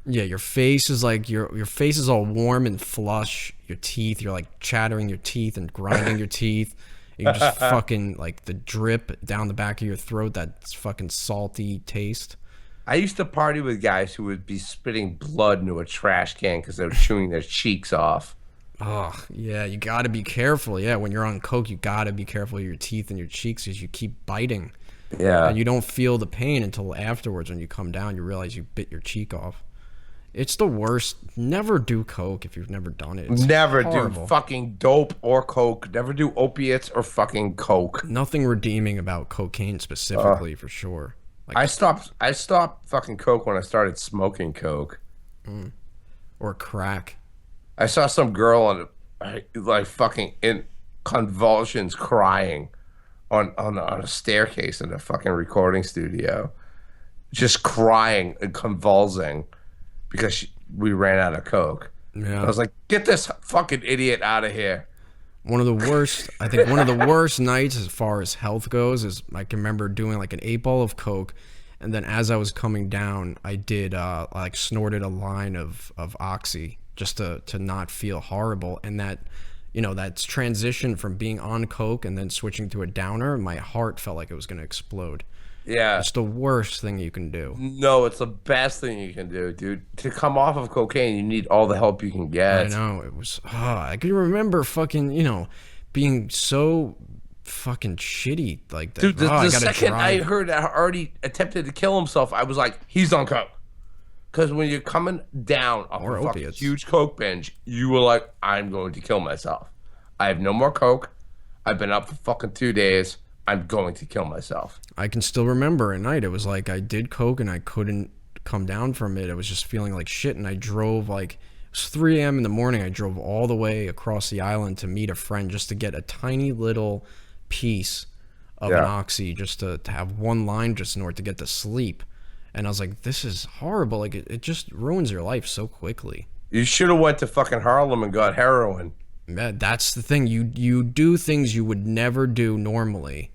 Yeah, your face is like your face is all warm and flush. Your teeth, you're like chattering your teeth and grinding your teeth. You just fucking like the drip down the back of your throat, that fucking salty taste. I used to party with guys who would be spitting blood into a trash can because they were chewing their cheeks off. Oh, yeah, you gotta be careful. Yeah, when you're on coke, you gotta be careful with your teeth and your cheeks because you keep biting. Yeah. And you don't feel the pain until afterwards when you come down, you realize you bit your cheek off. It's the worst. Never do coke if you've never done it. It's Never horrible. do fucking dope or coke. Never do opiates or fucking coke. Nothing redeeming about cocaine specifically, for sure. Like, I stopped fucking coke when I started smoking coke. Or crack. I saw some girl on like fucking in convulsions crying on a staircase in a fucking recording studio. Just crying and convulsing because we ran out of coke. Yeah. I was like, get this fucking idiot out of here. One of the worst, I think one of the worst nights as far as health goes is I can remember doing like an 8-ball of coke, and then as I was coming down, I did like snorted a line of Oxy just to not feel horrible. And that, you know, that's transition from being on coke and then switching to a downer, my heart felt like it was going to explode. Yeah. It's the worst thing you can do. No, it's the best thing you can do, dude. To come off of cocaine, you need all the help you can get. I know. It was, I can remember fucking, you know, being so fucking shitty like that. Dude, the I gotta second I drive. heard that already attempted to kill himself, I was like, he's on coke. Because when you're coming down off Or a fucking opiates. huge coke binge, you were like, I'm going to kill myself. I have no more coke. I've been up for fucking 2 days. I'm going to kill myself. I can still remember at night, it was like I did coke and I couldn't come down from it. I was just feeling like shit, and I drove like, it was 3 a.m. in the morning. I drove all the way across the island to meet a friend just to get a tiny little piece of an Oxy, just to have one line just in order to get to sleep. And I was like, this is horrible. Like, it just ruins your life so quickly. You should have went to fucking Harlem and got heroin. That's the thing. You do things you would never do normally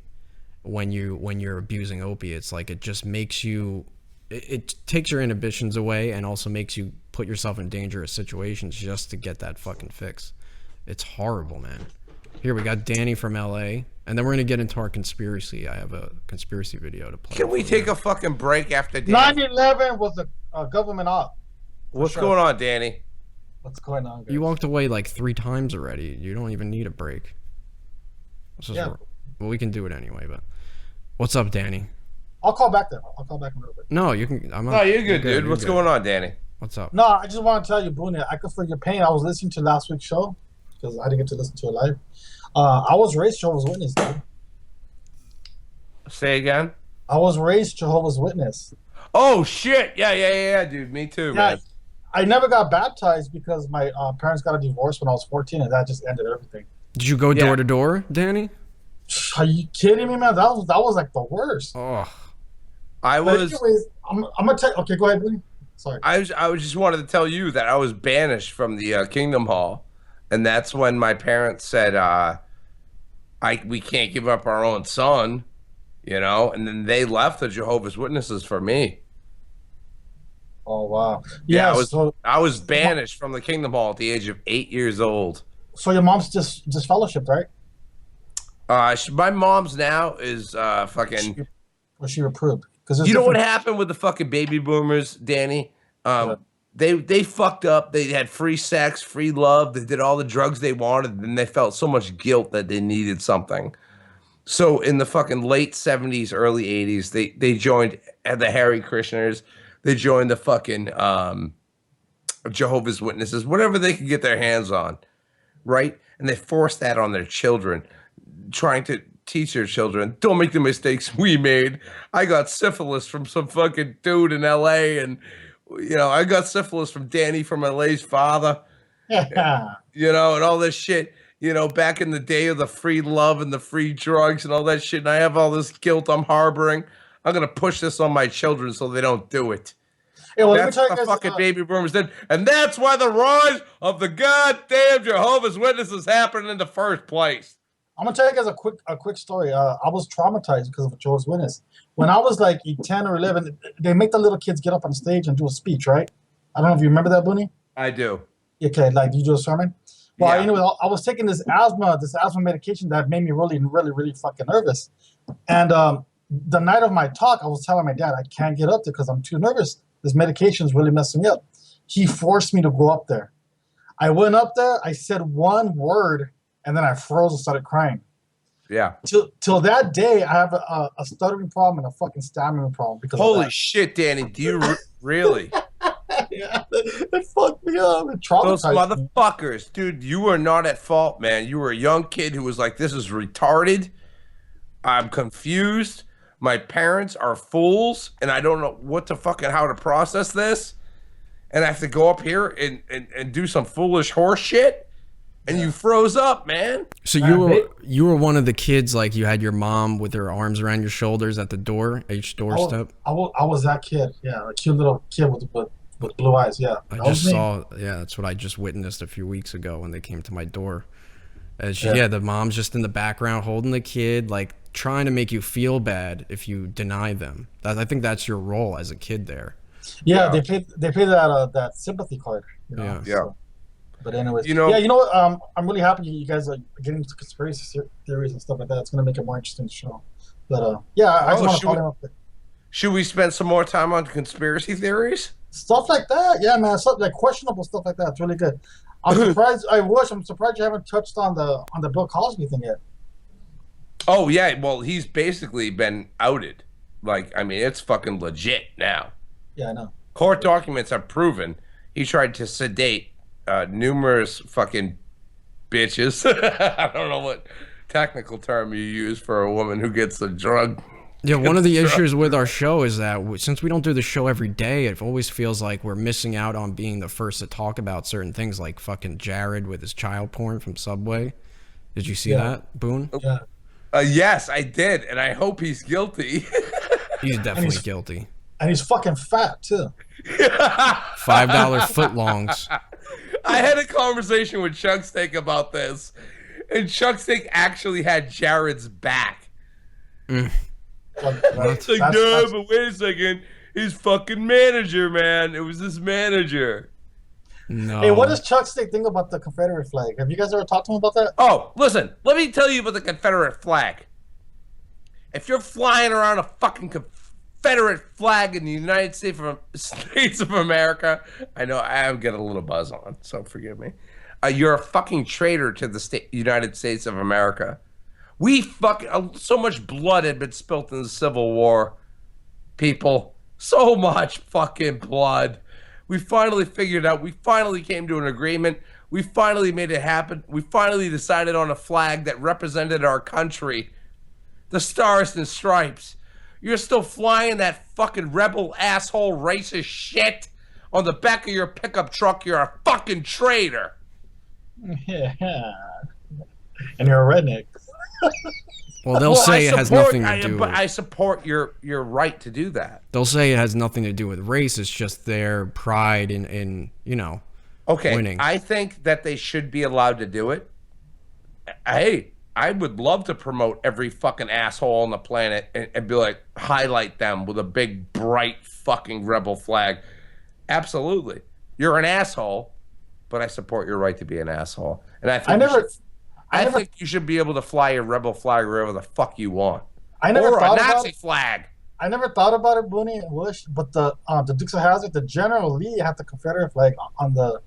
when you're abusing opiates. Like, it just makes you, it takes your inhibitions away and also makes you put yourself in dangerous situations just to get that fucking fix. It's horrible, man. Here, we got Danny from LA, and then we're gonna get into our conspiracy. I have a conspiracy video to play. Can we take a fucking break after Danny? 9/11 was a government op. What's going on, Danny? What's going on, guys? You walked away like 3 times already. You don't even need a break. Well, we can do it anyway, but what's up, Danny? I'll call back then. I'll call back in a little bit. No, you can. No, you're good, dude. What's going on, Danny? What's up? No, I just want to tell you, Boon, I could feel your pain. I was listening to last week's show because I didn't get to listen to it live. I was raised Jehovah's Witness, dude. Say again? I was raised Jehovah's Witness. Oh, shit. Yeah, dude. Me too, man. I never got baptized because my parents got a divorce when I was 14, and that just ended everything. Did you go door to door, Danny? Are you kidding me, man? That was like the worst. Oh, But anyways, I'm gonna tell. Okay, go ahead, Boone. Sorry. I was just wanted to tell you that I was banished from the Kingdom Hall, and that's when my parents said, we can't give up our own son, you know, and then they left the Jehovah's Witnesses for me. Oh wow. Yeah, I was banished from the Kingdom Hall at the age of 8 years old. So your mom's just fellowshipped, right? My mom's now is fucking. Was she approved? You know what happened with the fucking baby boomers, Danny? They fucked up. They had free sex, free love. They did all the drugs they wanted, and they felt so much guilt that they needed something. So in the fucking late 70s, early 80s, they joined the Hare Krishners. They joined the fucking Jehovah's Witnesses, whatever they could get their hands on, right? And they forced that on their children, trying to teach their children, don't make the mistakes we made. I got syphilis from some fucking dude in LA, and you know, I got syphilis from Danny from LA's father. You know, and all this shit, you know, back in the day of the free love and the free drugs and all that shit, and I have all this guilt I'm harboring. I'm gonna push this on my children so they don't do it. Hey, well, that's what the fucking baby boomers did, and that's why the rise of the goddamn Jehovah's Witnesses happened in the first place. I'm gonna tell you guys a quick story. I was traumatized because of a Jehovah's Witness. When I was like 10 or 11, they make the little kids get up on stage and do a speech, right? I don't know if you remember that, Booney. I do. Okay, like you do a sermon. Well, Yeah. anyway, I was taking this asthma medication that made me really, really, really fucking nervous. And the night of my talk, I was telling my dad I can't get up there because I'm too nervous. This medication is really messing me up. He forced me to go up there. I went up there. I said one word, and then I froze and started crying. Yeah. Till that day, I have a stuttering problem and a fucking stammering problem. Because holy shit, Danny, do you really? Yeah, it fucked me up. It Those traumatized me. motherfuckers, dude, you were not at fault, man. You were a young kid who was like, this is retarded. I'm confused. My parents are fools, and I don't know what to fucking how to process this. And I have to go up here and do some foolish horse shit. And you froze up, man. So you were one of the kids, like you had your mom with her arms around your shoulders at the door, at each doorstep. I was that kid. Yeah, a cute little kid with blue eyes. Yeah, I just saw. Yeah, that's what I just witnessed a few weeks ago when they came to my door. Yeah, the mom's just in the background holding the kid, like trying to make you feel bad if you deny them. I think that's your role as a kid there. Yeah, they pay that sympathy card. You know, Yeah. So. But anyways, you know, what? I'm really happy you guys are getting into conspiracy theories and stuff like that. It's gonna make it more interesting show. But I just want to follow up. Should we spend some more time on conspiracy theories? Stuff like that, yeah, man. Stuff like questionable stuff like that. It's really good. I'm surprised. I'm surprised you haven't touched on the Bill Cosby thing yet. Oh yeah, well he's basically been outed. Like, I mean, it's fucking legit now. Yeah, I know. Court documents have proven he tried to sedate numerous fucking bitches. I don't know what technical term you use for a woman who gets a drug. Yeah, one of the issues with our show is that since we don't do the show every day, it always feels like we're missing out on being the first to talk about certain things, like fucking Jared with his child porn from Subway. Did you see that, Boon? Yeah. Yes, I did, and I hope he's guilty. He's definitely guilty. And he's fucking fat too. $5 footlongs. I had a conversation with Chuck Steak about this, and Chuck Steak actually had Jared's back. It's like, no, but wait a second. His fucking manager, man. It was his manager. No. Hey, what does Chuck Steak think about the Confederate flag? Have you guys ever talked to him about that? Oh, listen. Let me tell you about the Confederate flag. If you're flying around a fucking Confederate flag in the United States of America, I know I get a little buzz on, so forgive me. You're a fucking traitor to the United States of America. We fucking so much blood had been spilt in the Civil War, people. So much fucking blood. We finally figured out. We finally came to an agreement. We finally made it happen. We finally decided on a flag that represented our country. The Stars and Stripes. You're still flying that fucking rebel asshole racist shit on the back of your pickup truck. You're a fucking traitor. Yeah. And you're a redneck. Well, they'll say it has nothing to do But with... I support your right to do that. They'll say it has nothing to do with race. It's just their pride in you know, okay, winning. I think that they should be allowed to do it. Hey, I would love to promote every fucking asshole on the planet and be like, highlight them with a big, bright fucking rebel flag. Absolutely. You're an asshole, but I support your right to be an asshole. And I think you should be able to fly a rebel flag wherever the fuck you want. I never or thought a Nazi about it. flag. I never thought about it, Booney and Wush, but the Dukes of Hazzard, the General Lee had the Confederate flag on the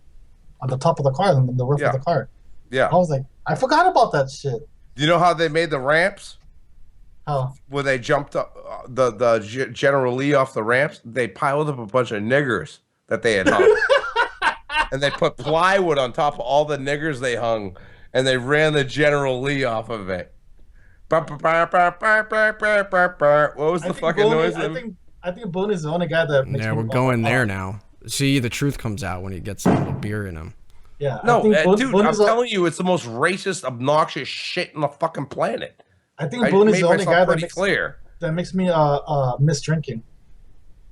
top of the car, on the roof of the car. Yeah. I was like, I forgot about that shit. Do you know how they made the ramps? How? Where they jumped up the General Lee off the ramps? They piled up a bunch of niggers that they had hung. And they put plywood on top of all the niggers they hung, and they ran the General Lee off of it. What was the fucking noise? I think Boone is the only guy that makes Yeah, me we're going there now. See, the truth comes out when he gets a little beer in him. Yeah. No, I think dude, I'm telling you, it's the most racist, obnoxious shit on the fucking planet. I think Boone is the only guy that makes me miss drinking.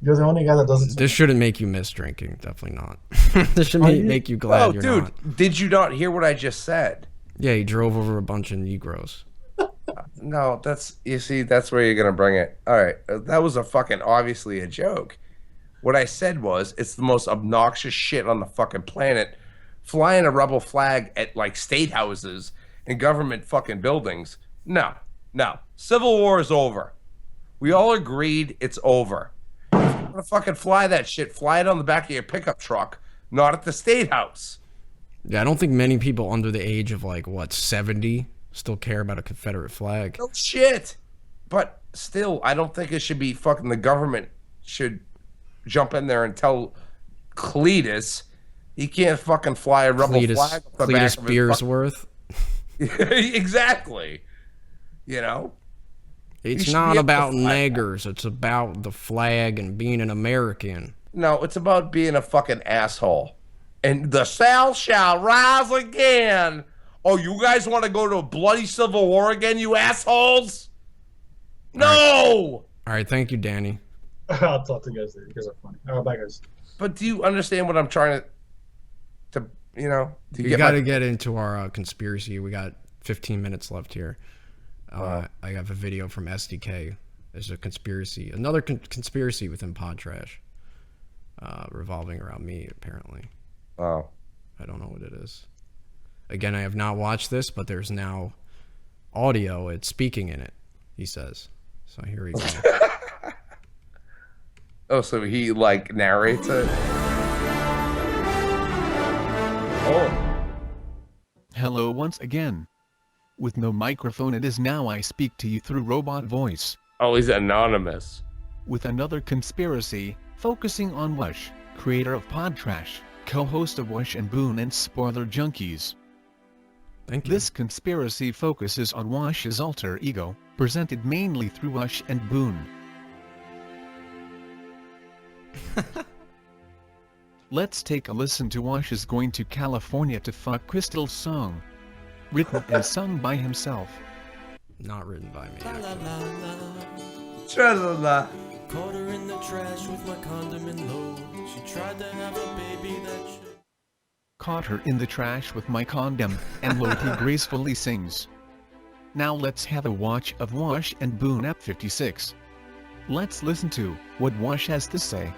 You're the only guy that doesn't. This shouldn't make you miss drinking. Definitely not. This should make you glad you're dude, not. Did you not hear what I just said? Yeah, he drove over a bunch of Negroes. No, that's where you're gonna bring it. All right, that was a fucking obviously a joke. What I said was, it's the most obnoxious shit on the fucking planet. Flying a rebel flag at like state houses and government fucking buildings. No, no. Civil War is over. We all agreed it's over. If you want to fucking fly that shit, fly it on the back of your pickup truck, not at the state house. Yeah, I don't think many people under the age of like, what, 70 still care about a Confederate flag. No shit. But still, I don't think it should be fucking the government should jump in there and tell Cletus he can't fucking fly a rebel flag off the back of his Beersworth. Exactly. You know? It's not about niggers. It's about the flag and being an American. No, it's about being a fucking asshole. And the South shall rise again. Oh, you guys want to go to a bloody civil war again, you assholes? No! All right, thank you, Danny. I'll talk to you guys later. You guys are funny. All right, bye, guys. But do you understand what I'm trying to you know? You got to get into our conspiracy. We got 15 minutes left here. I have a video from SDK. There's a conspiracy, another conspiracy within Pod Trash, revolving around me, apparently. Oh. I don't know what it is. Again, I have not watched this, but there's now audio. It's speaking in it, he says. So here we go. Oh, so he, like, narrates it? Oh. Hello once again. With no microphone, it is now I speak to you through robot voice. Oh, he's anonymous. With another conspiracy, focusing on Wush, creator of Pod Trash, co-host of Wush and Boon and Spoiler Junkies. Thank you. This conspiracy focuses on Wush's alter ego, presented mainly through Wush and Boon. Let's take a listen to Wush is Going to California to Fuck Crystal's song. Written and sung by himself. Not written by me. Tra-la-la. Caught her in the trash with my condom in load. She tried to have a baby that should. Caught her in the trash with my condom, and load he gracefully sings. Now let's have a watch of Wush and Boon at 56. Let's listen to what Wush has to say.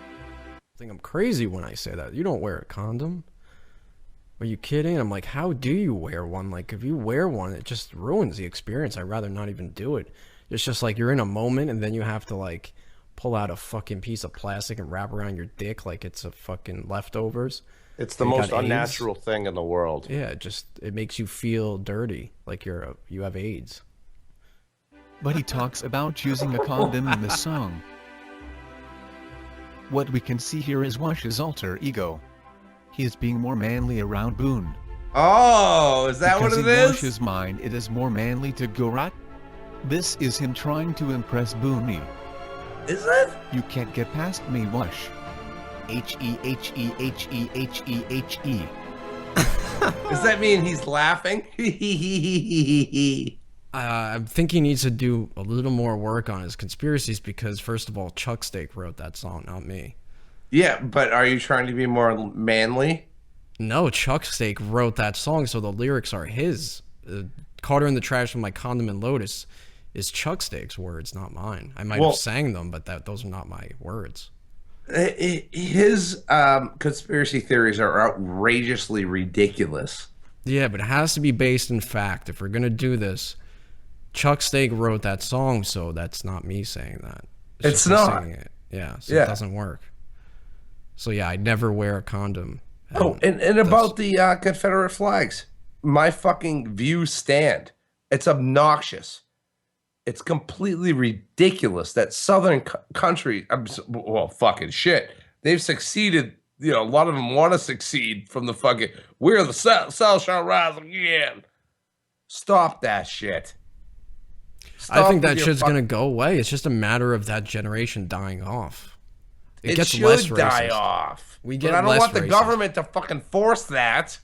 I think I'm crazy when I say that. You don't wear a condom. Are you kidding? I'm like, how do you wear one? Like, if you wear one, it just ruins the experience. I'd rather not even do it. It's just like you're in a moment and then you have to like pull out a fucking piece of plastic and wrap around your dick like it's a fucking leftovers. It's the most unnatural thing in the world. Yeah, it makes you feel dirty, like you have AIDS. But he talks about using a condom in the song. What we can see here is Wush's alter ego. He is being more manly around Boon. Oh, is that because what it is? In Wush's mind, it is more manly to go right. This is him trying to impress Booney. Is it? You can't get past me, Wush. H-E-H-E-H-E-H-E-H-E. Does that mean he's laughing? I think he needs to do a little more work on his conspiracies because, first of all, Chuck Steak wrote that song, not me. Yeah, but are you trying to be more manly? No, Chuck Steak wrote that song, so the lyrics are his. Caught her in the trash with my condom and Lotus is Chuck Steak's words, not mine. I might have sang them, but those are not my words. His conspiracy theories are outrageously ridiculous. Yeah, but it has to be based in fact. If we're going to do this, Chuck Steak wrote that song, so that's not me saying that. It's not. Singing it. Yeah, so it doesn't work. So yeah, I never wear a condom. And about the Confederate flags, my fucking views stand. It's obnoxious. It's completely ridiculous that Southern country, well, fucking shit. They've succeeded. You know, a lot of them want to succeed from the fucking, we're the South shall rise again. Stop that shit. I think that shit's going to go away. It's just a matter of that generation dying off. It gets should less die racist. Off. We get but I don't less want the racist. government to fucking force that.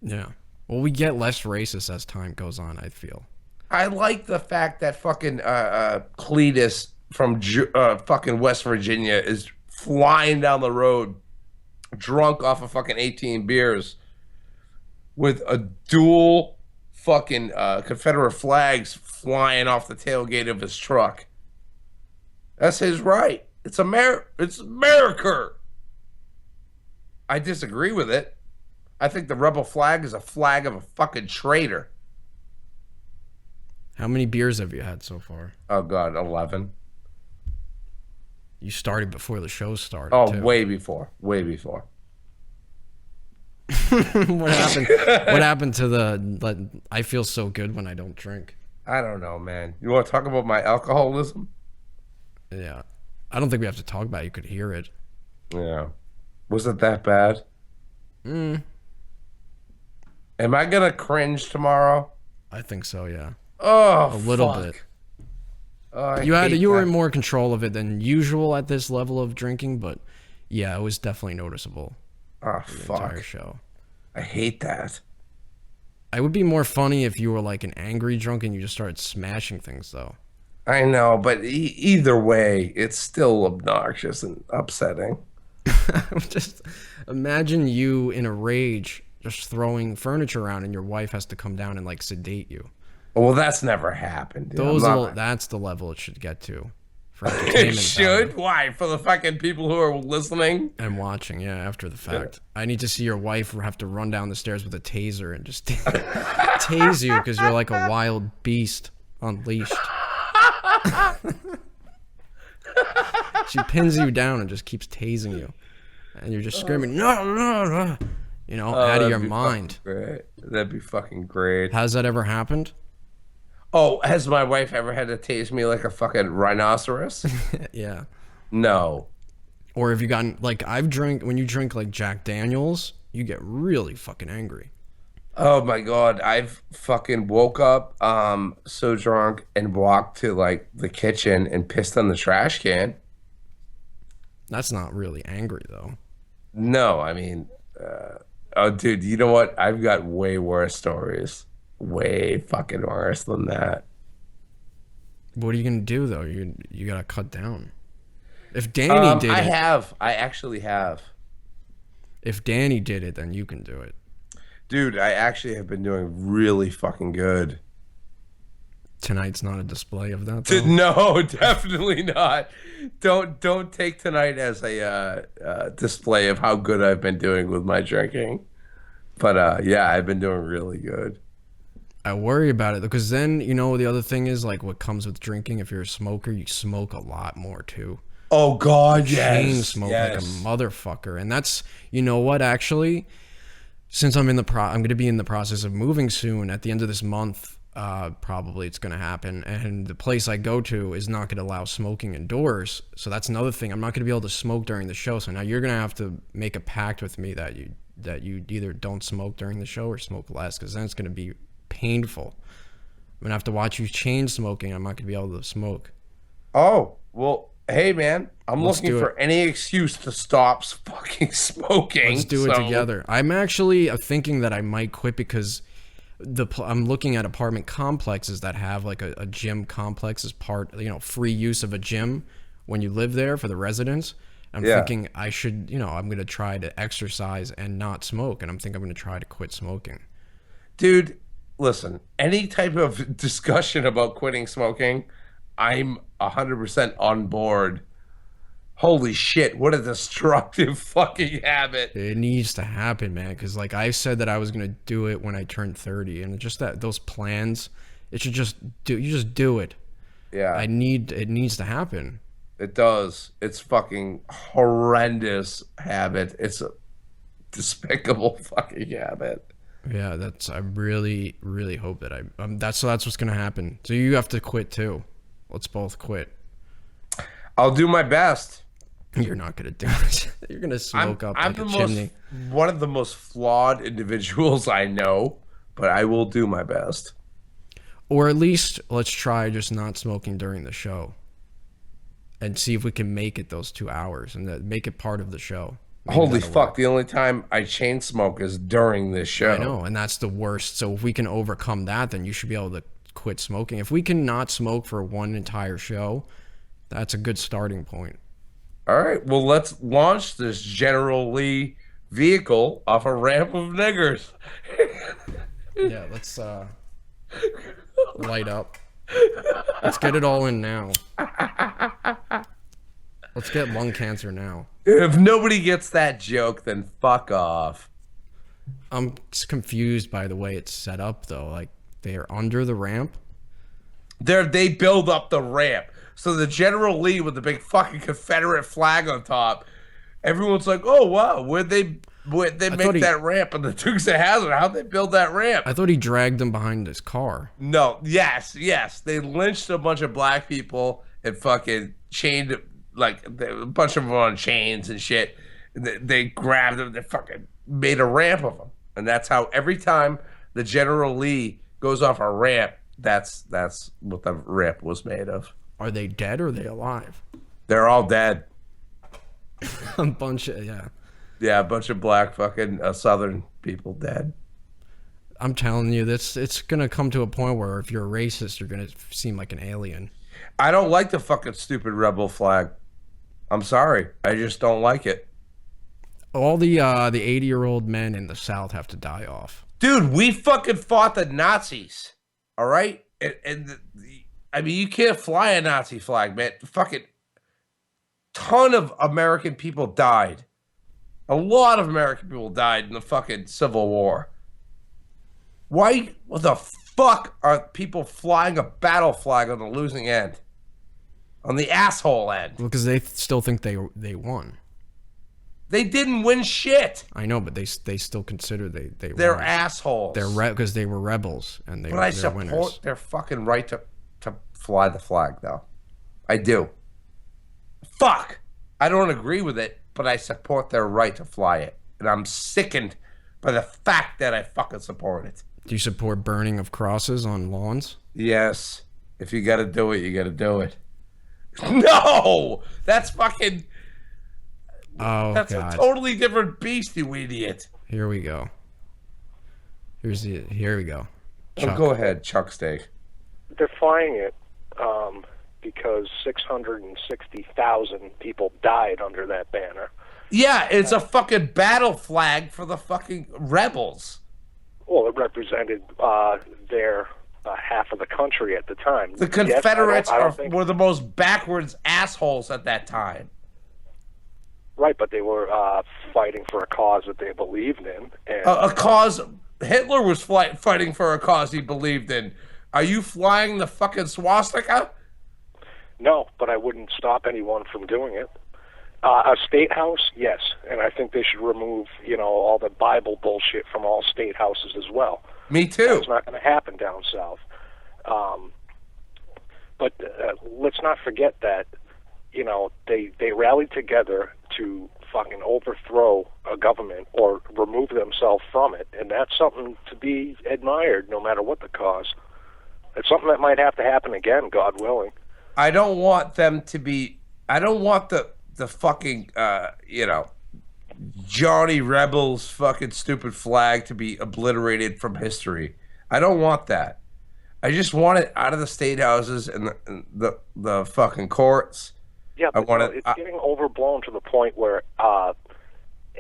Yeah. Well, we get less racist as time goes on, I feel. I like the fact that fucking Cletus from fucking West Virginia is flying down the road drunk off of fucking 18 beers with a dual fucking Confederate flags flying off the tailgate of his truck. That's his right. It's America. I disagree with it. I think the rebel flag is a flag of a fucking traitor. How many beers have you had so far? Oh God, 11. You started before the show started. Oh, too. way before. Way before. What happened? What happened to the? I feel so good when I don't drink. I don't know, man. You want to talk about my alcoholism? Yeah, I don't think we have to talk about it. You could hear it. Yeah. Was it that bad? Am I gonna cringe tomorrow? I think so. Yeah. Oh, a little fuck. bit. Oh, You were in more control of it than usual at this level of drinking, but yeah, it was definitely noticeable. Oh, the fuck. entire show. I hate that. It would be more funny if you were like an angry drunk and you just started smashing things, though. I know, but either way, it's still obnoxious and upsetting. Just imagine you in a rage just throwing furniture around and your wife has to come down and like sedate you. Well, that's never happened. Dude. That's the level it should get to. For It entertainment should? value. Why? For the fucking people who are listening? And watching, yeah, after the fact. I need to see your wife have to run down the stairs with a taser and just tase you because you're like a wild beast unleashed. She pins you down and just keeps tasing you. And you're just screaming, no, no, no. You know, out of your mind. Great. That'd be fucking great. Has that ever happened? Oh, has my wife ever had to tase me like a fucking rhinoceros? Yeah. No. Or have you gotten, like, when you drink like Jack Daniels, you get really fucking angry. Oh my God. I've fucking woke up so drunk and walked to like the kitchen and pissed on the trash can. That's not really angry though. No, I mean, oh dude, you know what? I've got way worse stories. Way fucking worse than that. What are you gonna do though? You gotta cut down. If Danny did it, I actually have. If Danny did it, then you can do it. Dude, I actually have been doing really fucking good. Tonight's not a display of that, though? No, definitely not. Don't take tonight as a display of how good I've been doing with my drinking. But yeah, I've been doing really good. I worry about it because then, you know, the other thing is like what comes with drinking. If you're a smoker, you smoke a lot more too. Oh God, Chain smoke like a motherfucker. And that's, you know what, actually, since I'm going to be in the process of moving soon at the end of this month, probably it's going to happen. And the place I go to is not going to allow smoking indoors. So that's another thing. I'm not going to be able to smoke during the show. So now you're going to have to make a pact with me that you either don't smoke during the show or smoke less, because then it's going to be painful. I'm going to have to watch you chain smoking. I'm not going to be able to smoke. Oh, well, hey man, I'm Let's looking do for it. any excuse to stop fucking smoking. Let's do it together. I'm actually thinking that I might quit because I'm looking at apartment complexes that have like a gym complex as part, you know, free use of a gym when you live there for the residents. I'm thinking I should, you know, I'm going to try to exercise and not smoke. And I'm thinking I'm going to try to quit smoking. Dude, listen, any type of discussion about quitting smoking, I'm 100% on board. Holy shit, what a destructive fucking habit. It needs to happen, man, because like I said that I was going to do it when I turned 30, and just that those plans, it should just do it. Yeah. It needs to happen. It does. It's fucking horrendous habit. It's a despicable fucking habit. Yeah, I really, really hope that that's what's going to happen. So you have to quit too. Let's both quit. I'll do my best. You're not going to do it. You're going to smoke up like a chimney. One of the most flawed individuals I know, but I will do my best. Or at least let's try just not smoking during the show and see if we can make it those 2 hours and make it part of the show. Maybe Holy that'll fuck, work. the only time I chain smoke is during this show. I know, and that's the worst. So if we can overcome that, then you should be able to quit smoking. If we can not smoke for one entire show, that's a good starting point. All right, well, let's launch this General Lee vehicle off a ramp of niggers. Yeah, let's light up. Let's get it all in now. Let's get lung cancer now. If nobody gets that joke, then fuck off. I'm confused by the way it's set up, though. Like, they're under the ramp. They build up the ramp. So the General Lee with the big fucking Confederate flag on top, everyone's like, "Oh wow, where'd they make that ramp?" And the Dukes of Hazzard, how'd they build that ramp? I thought he dragged them behind his car. No, yes, they lynched a bunch of black people and fucking chained, like a bunch of them on chains and shit. They grabbed them, they fucking made a ramp of them, and that's how every time the General Lee goes off a ramp, that's what the ramp was made of. Are they dead or are they alive? They're all dead. A bunch of a bunch of black fucking Southern people dead. I'm telling you, it's gonna come to a point where if you're a racist, you're gonna seem like an alien. I don't like the fucking stupid rebel flag. I'm sorry, I just don't like it. All the 80-year-old men in the South have to die off. Dude, we fucking fought the Nazis. All right, I mean, you can't fly a Nazi flag, man. Fucking ton of American people died. A lot of American people died in the fucking Civil War. Why? What the fuck are people flying a battle flag on the losing end? On the asshole end? Because they still think they won. They didn't win shit. I know, but they still consider they're won. Assholes. They're because they were rebels and they're support winners. Their fucking right to fly the flag, though. I do. Fuck. I don't agree with it, but I support their right to fly it, and I'm sickened by the fact that I fucking support it. Do you support burning of crosses on lawns? Yes. If you got to do it, you got to do it. No, that's fucking. Oh, that's God. a totally different beast, you idiot. Here we go. Here we go. Oh, go ahead, Chuck Steak. They're flying it because 660,000 people died under that banner. Yeah, it's a fucking battle flag for the fucking rebels. Well, it represented their half of the country at the time. The Confederates were the most backwards assholes at that time. Right, but they were fighting for a cause that they believed in. And a cause. Hitler was fighting for a cause he believed in. Are you flying the fucking swastika? No, but I wouldn't stop anyone from doing it. A state house, yes, and I think they should remove, all the Bible bullshit from all state houses as well. Me too. That's not going to happen down south. But let's not forget that, they rallied together to fucking overthrow a government or remove themselves from it, and that's something to be admired no matter what the cause. It's something that might have to happen again, God willing. I don't want them to be. I don't want the fucking Johnny Rebels fucking stupid flag to be obliterated from history. I don't want that. I just want it out of the state houses and the fucking courts. Yeah, but it's getting overblown to the point where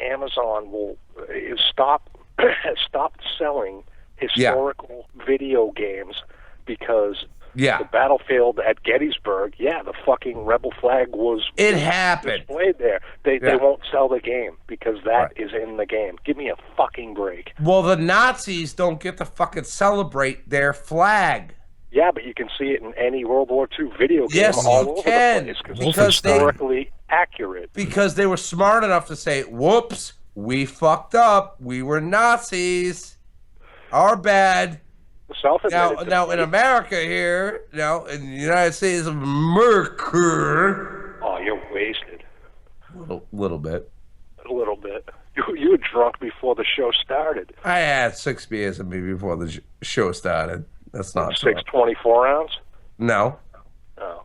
Amazon has stopped selling historical video games because the battlefield at Gettysburg, the fucking rebel flag was displayed there. They won't sell the game because that is in the game. Give me a fucking break. Well, the Nazis don't get to fucking celebrate their flag. Yeah, but you can see it in any World War II video game all over the place because it's historically accurate. Because they were smart enough to say, whoops, we fucked up. We were Nazis. Our bad. Now in America here, in the United States of America. Oh, you're wasted. Little bit. A little bit. You were drunk before the show started. I had 6 beers in me before the show started. That's not 6 24 ounce? No. Oh.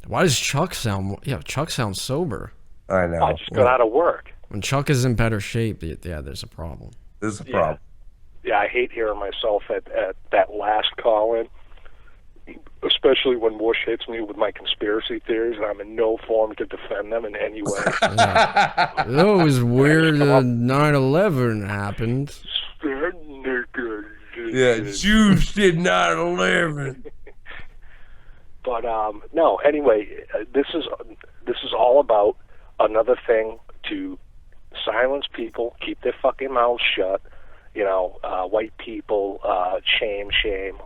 Why does Chuck sound? Yeah, Chuck sounds sober. I know. I just got out of work. When Chuck is in better shape, there's a problem. There's a problem. Yeah, I hate hearing myself at that last call-in, especially when Wush hits me with my conspiracy theories, and I'm in no form to defend them in any way. That was weird. 9/11 happened. Yeah, Jews did 9/11. But But no. Anyway, this is all about another thing to silence people, keep their fucking mouths shut. You know, white people, shame,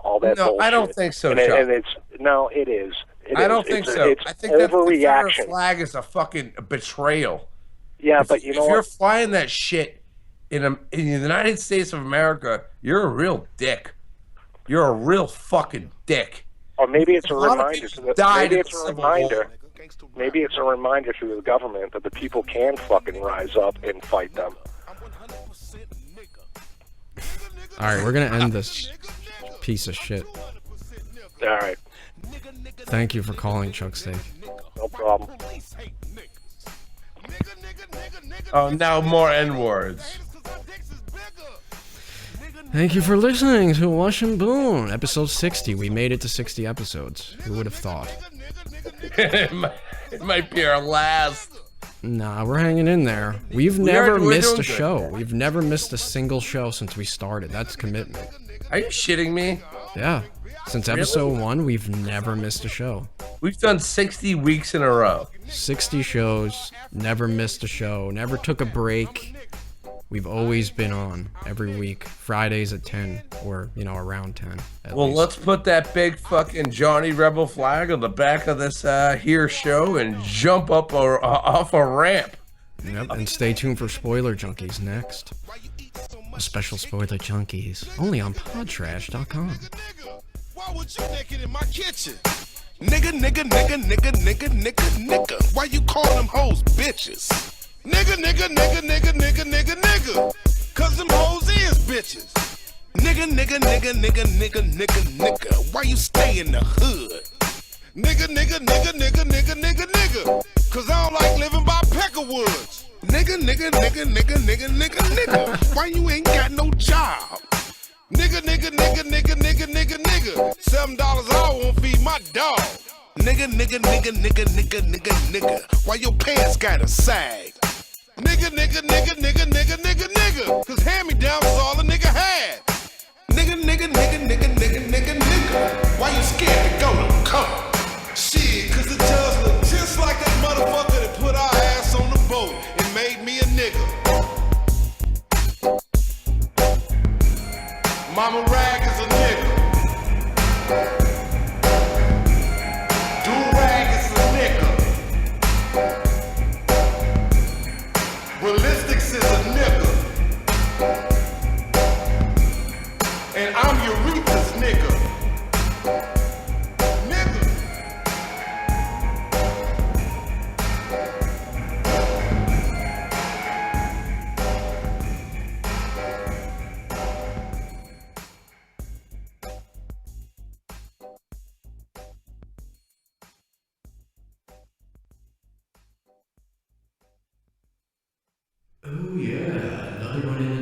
all that No, bullshit. I don't think so, and, Chuck. and it's no, it is. I don't think so. It's I think that the Confederate overreaction. flag is a fucking betrayal. Yeah, if, but you know if you're what? flying that shit in the United States of America, you're a real dick. You're a real fucking dick. Or maybe it's a lot of reminder. people died in the Civil War. Maybe it's a reminder to the government that the people can fucking rise up and fight them. All right, we're gonna end this piece of shit. All right. Thank you for calling, Chuck Steak. No problem. Oh, now more N-words. Thank you for listening to Wush and Boon, episode 60. We made it to 60 episodes. Who would have thought? it might be our last. Nah, we're hanging in there. We've never missed a show. We've never missed a single show since we started. That's commitment. Are you shitting me? Yeah. Since episode 1, we've never missed a show. We've done 60 weeks in a row. 60 shows, never missed a show, never took a break. We've always been on every week, Fridays at 10, or, you know, around 10. Well, let's put that big fucking Johnny Rebel flag on the back of this here show and jump up or off a ramp. Yep, and stay tuned for Spoiler Junkies next. A special Spoiler Junkies, only on podtrash.com. Why would you naked in my kitchen? Nigga, nigga, nigga, nigga, nigga, nigga, nigga. Why you call them hoes bitches? Nigga, nigga, nigga, nigga, nigga, nigga, nigga. Cause them hoes is bitches. Nigga, nigga, nigga, nigga, nigga, nigga, nigga. Why you stay in the hood? Nigga, nigga, nigga, nigga, nigga, nigga, nigga. Cause I don't like living by Peckerwoods. Nigga, nigga, nigga, nigga, nigga, nigga, nigga. Why you ain't got no job? Nigga, nigga, nigga, nigga, nigga, nigga, nigga. $7 an hour won't feed my dog. Nigga, nigga, nigga, nigga, nigga, nigga, nigga. Why your pants gotta sag? Nigga, nigga, nigga, nigga, nigga, nigga, nigga. Cause hand-me-down was all a nigga had. Nigga, nigga, nigga, nigga, nigga, nigga, nigga. Why you scared to go to come? Shit, cause the judge look just like that motherfucker that put our ass on the boat and made me a nigga. Mama Rag is a nigga. Do-Rag is a nigga. Ballistics is a nigga. And I'm Eureka's nigga. Nigga. Oh yeah, another one in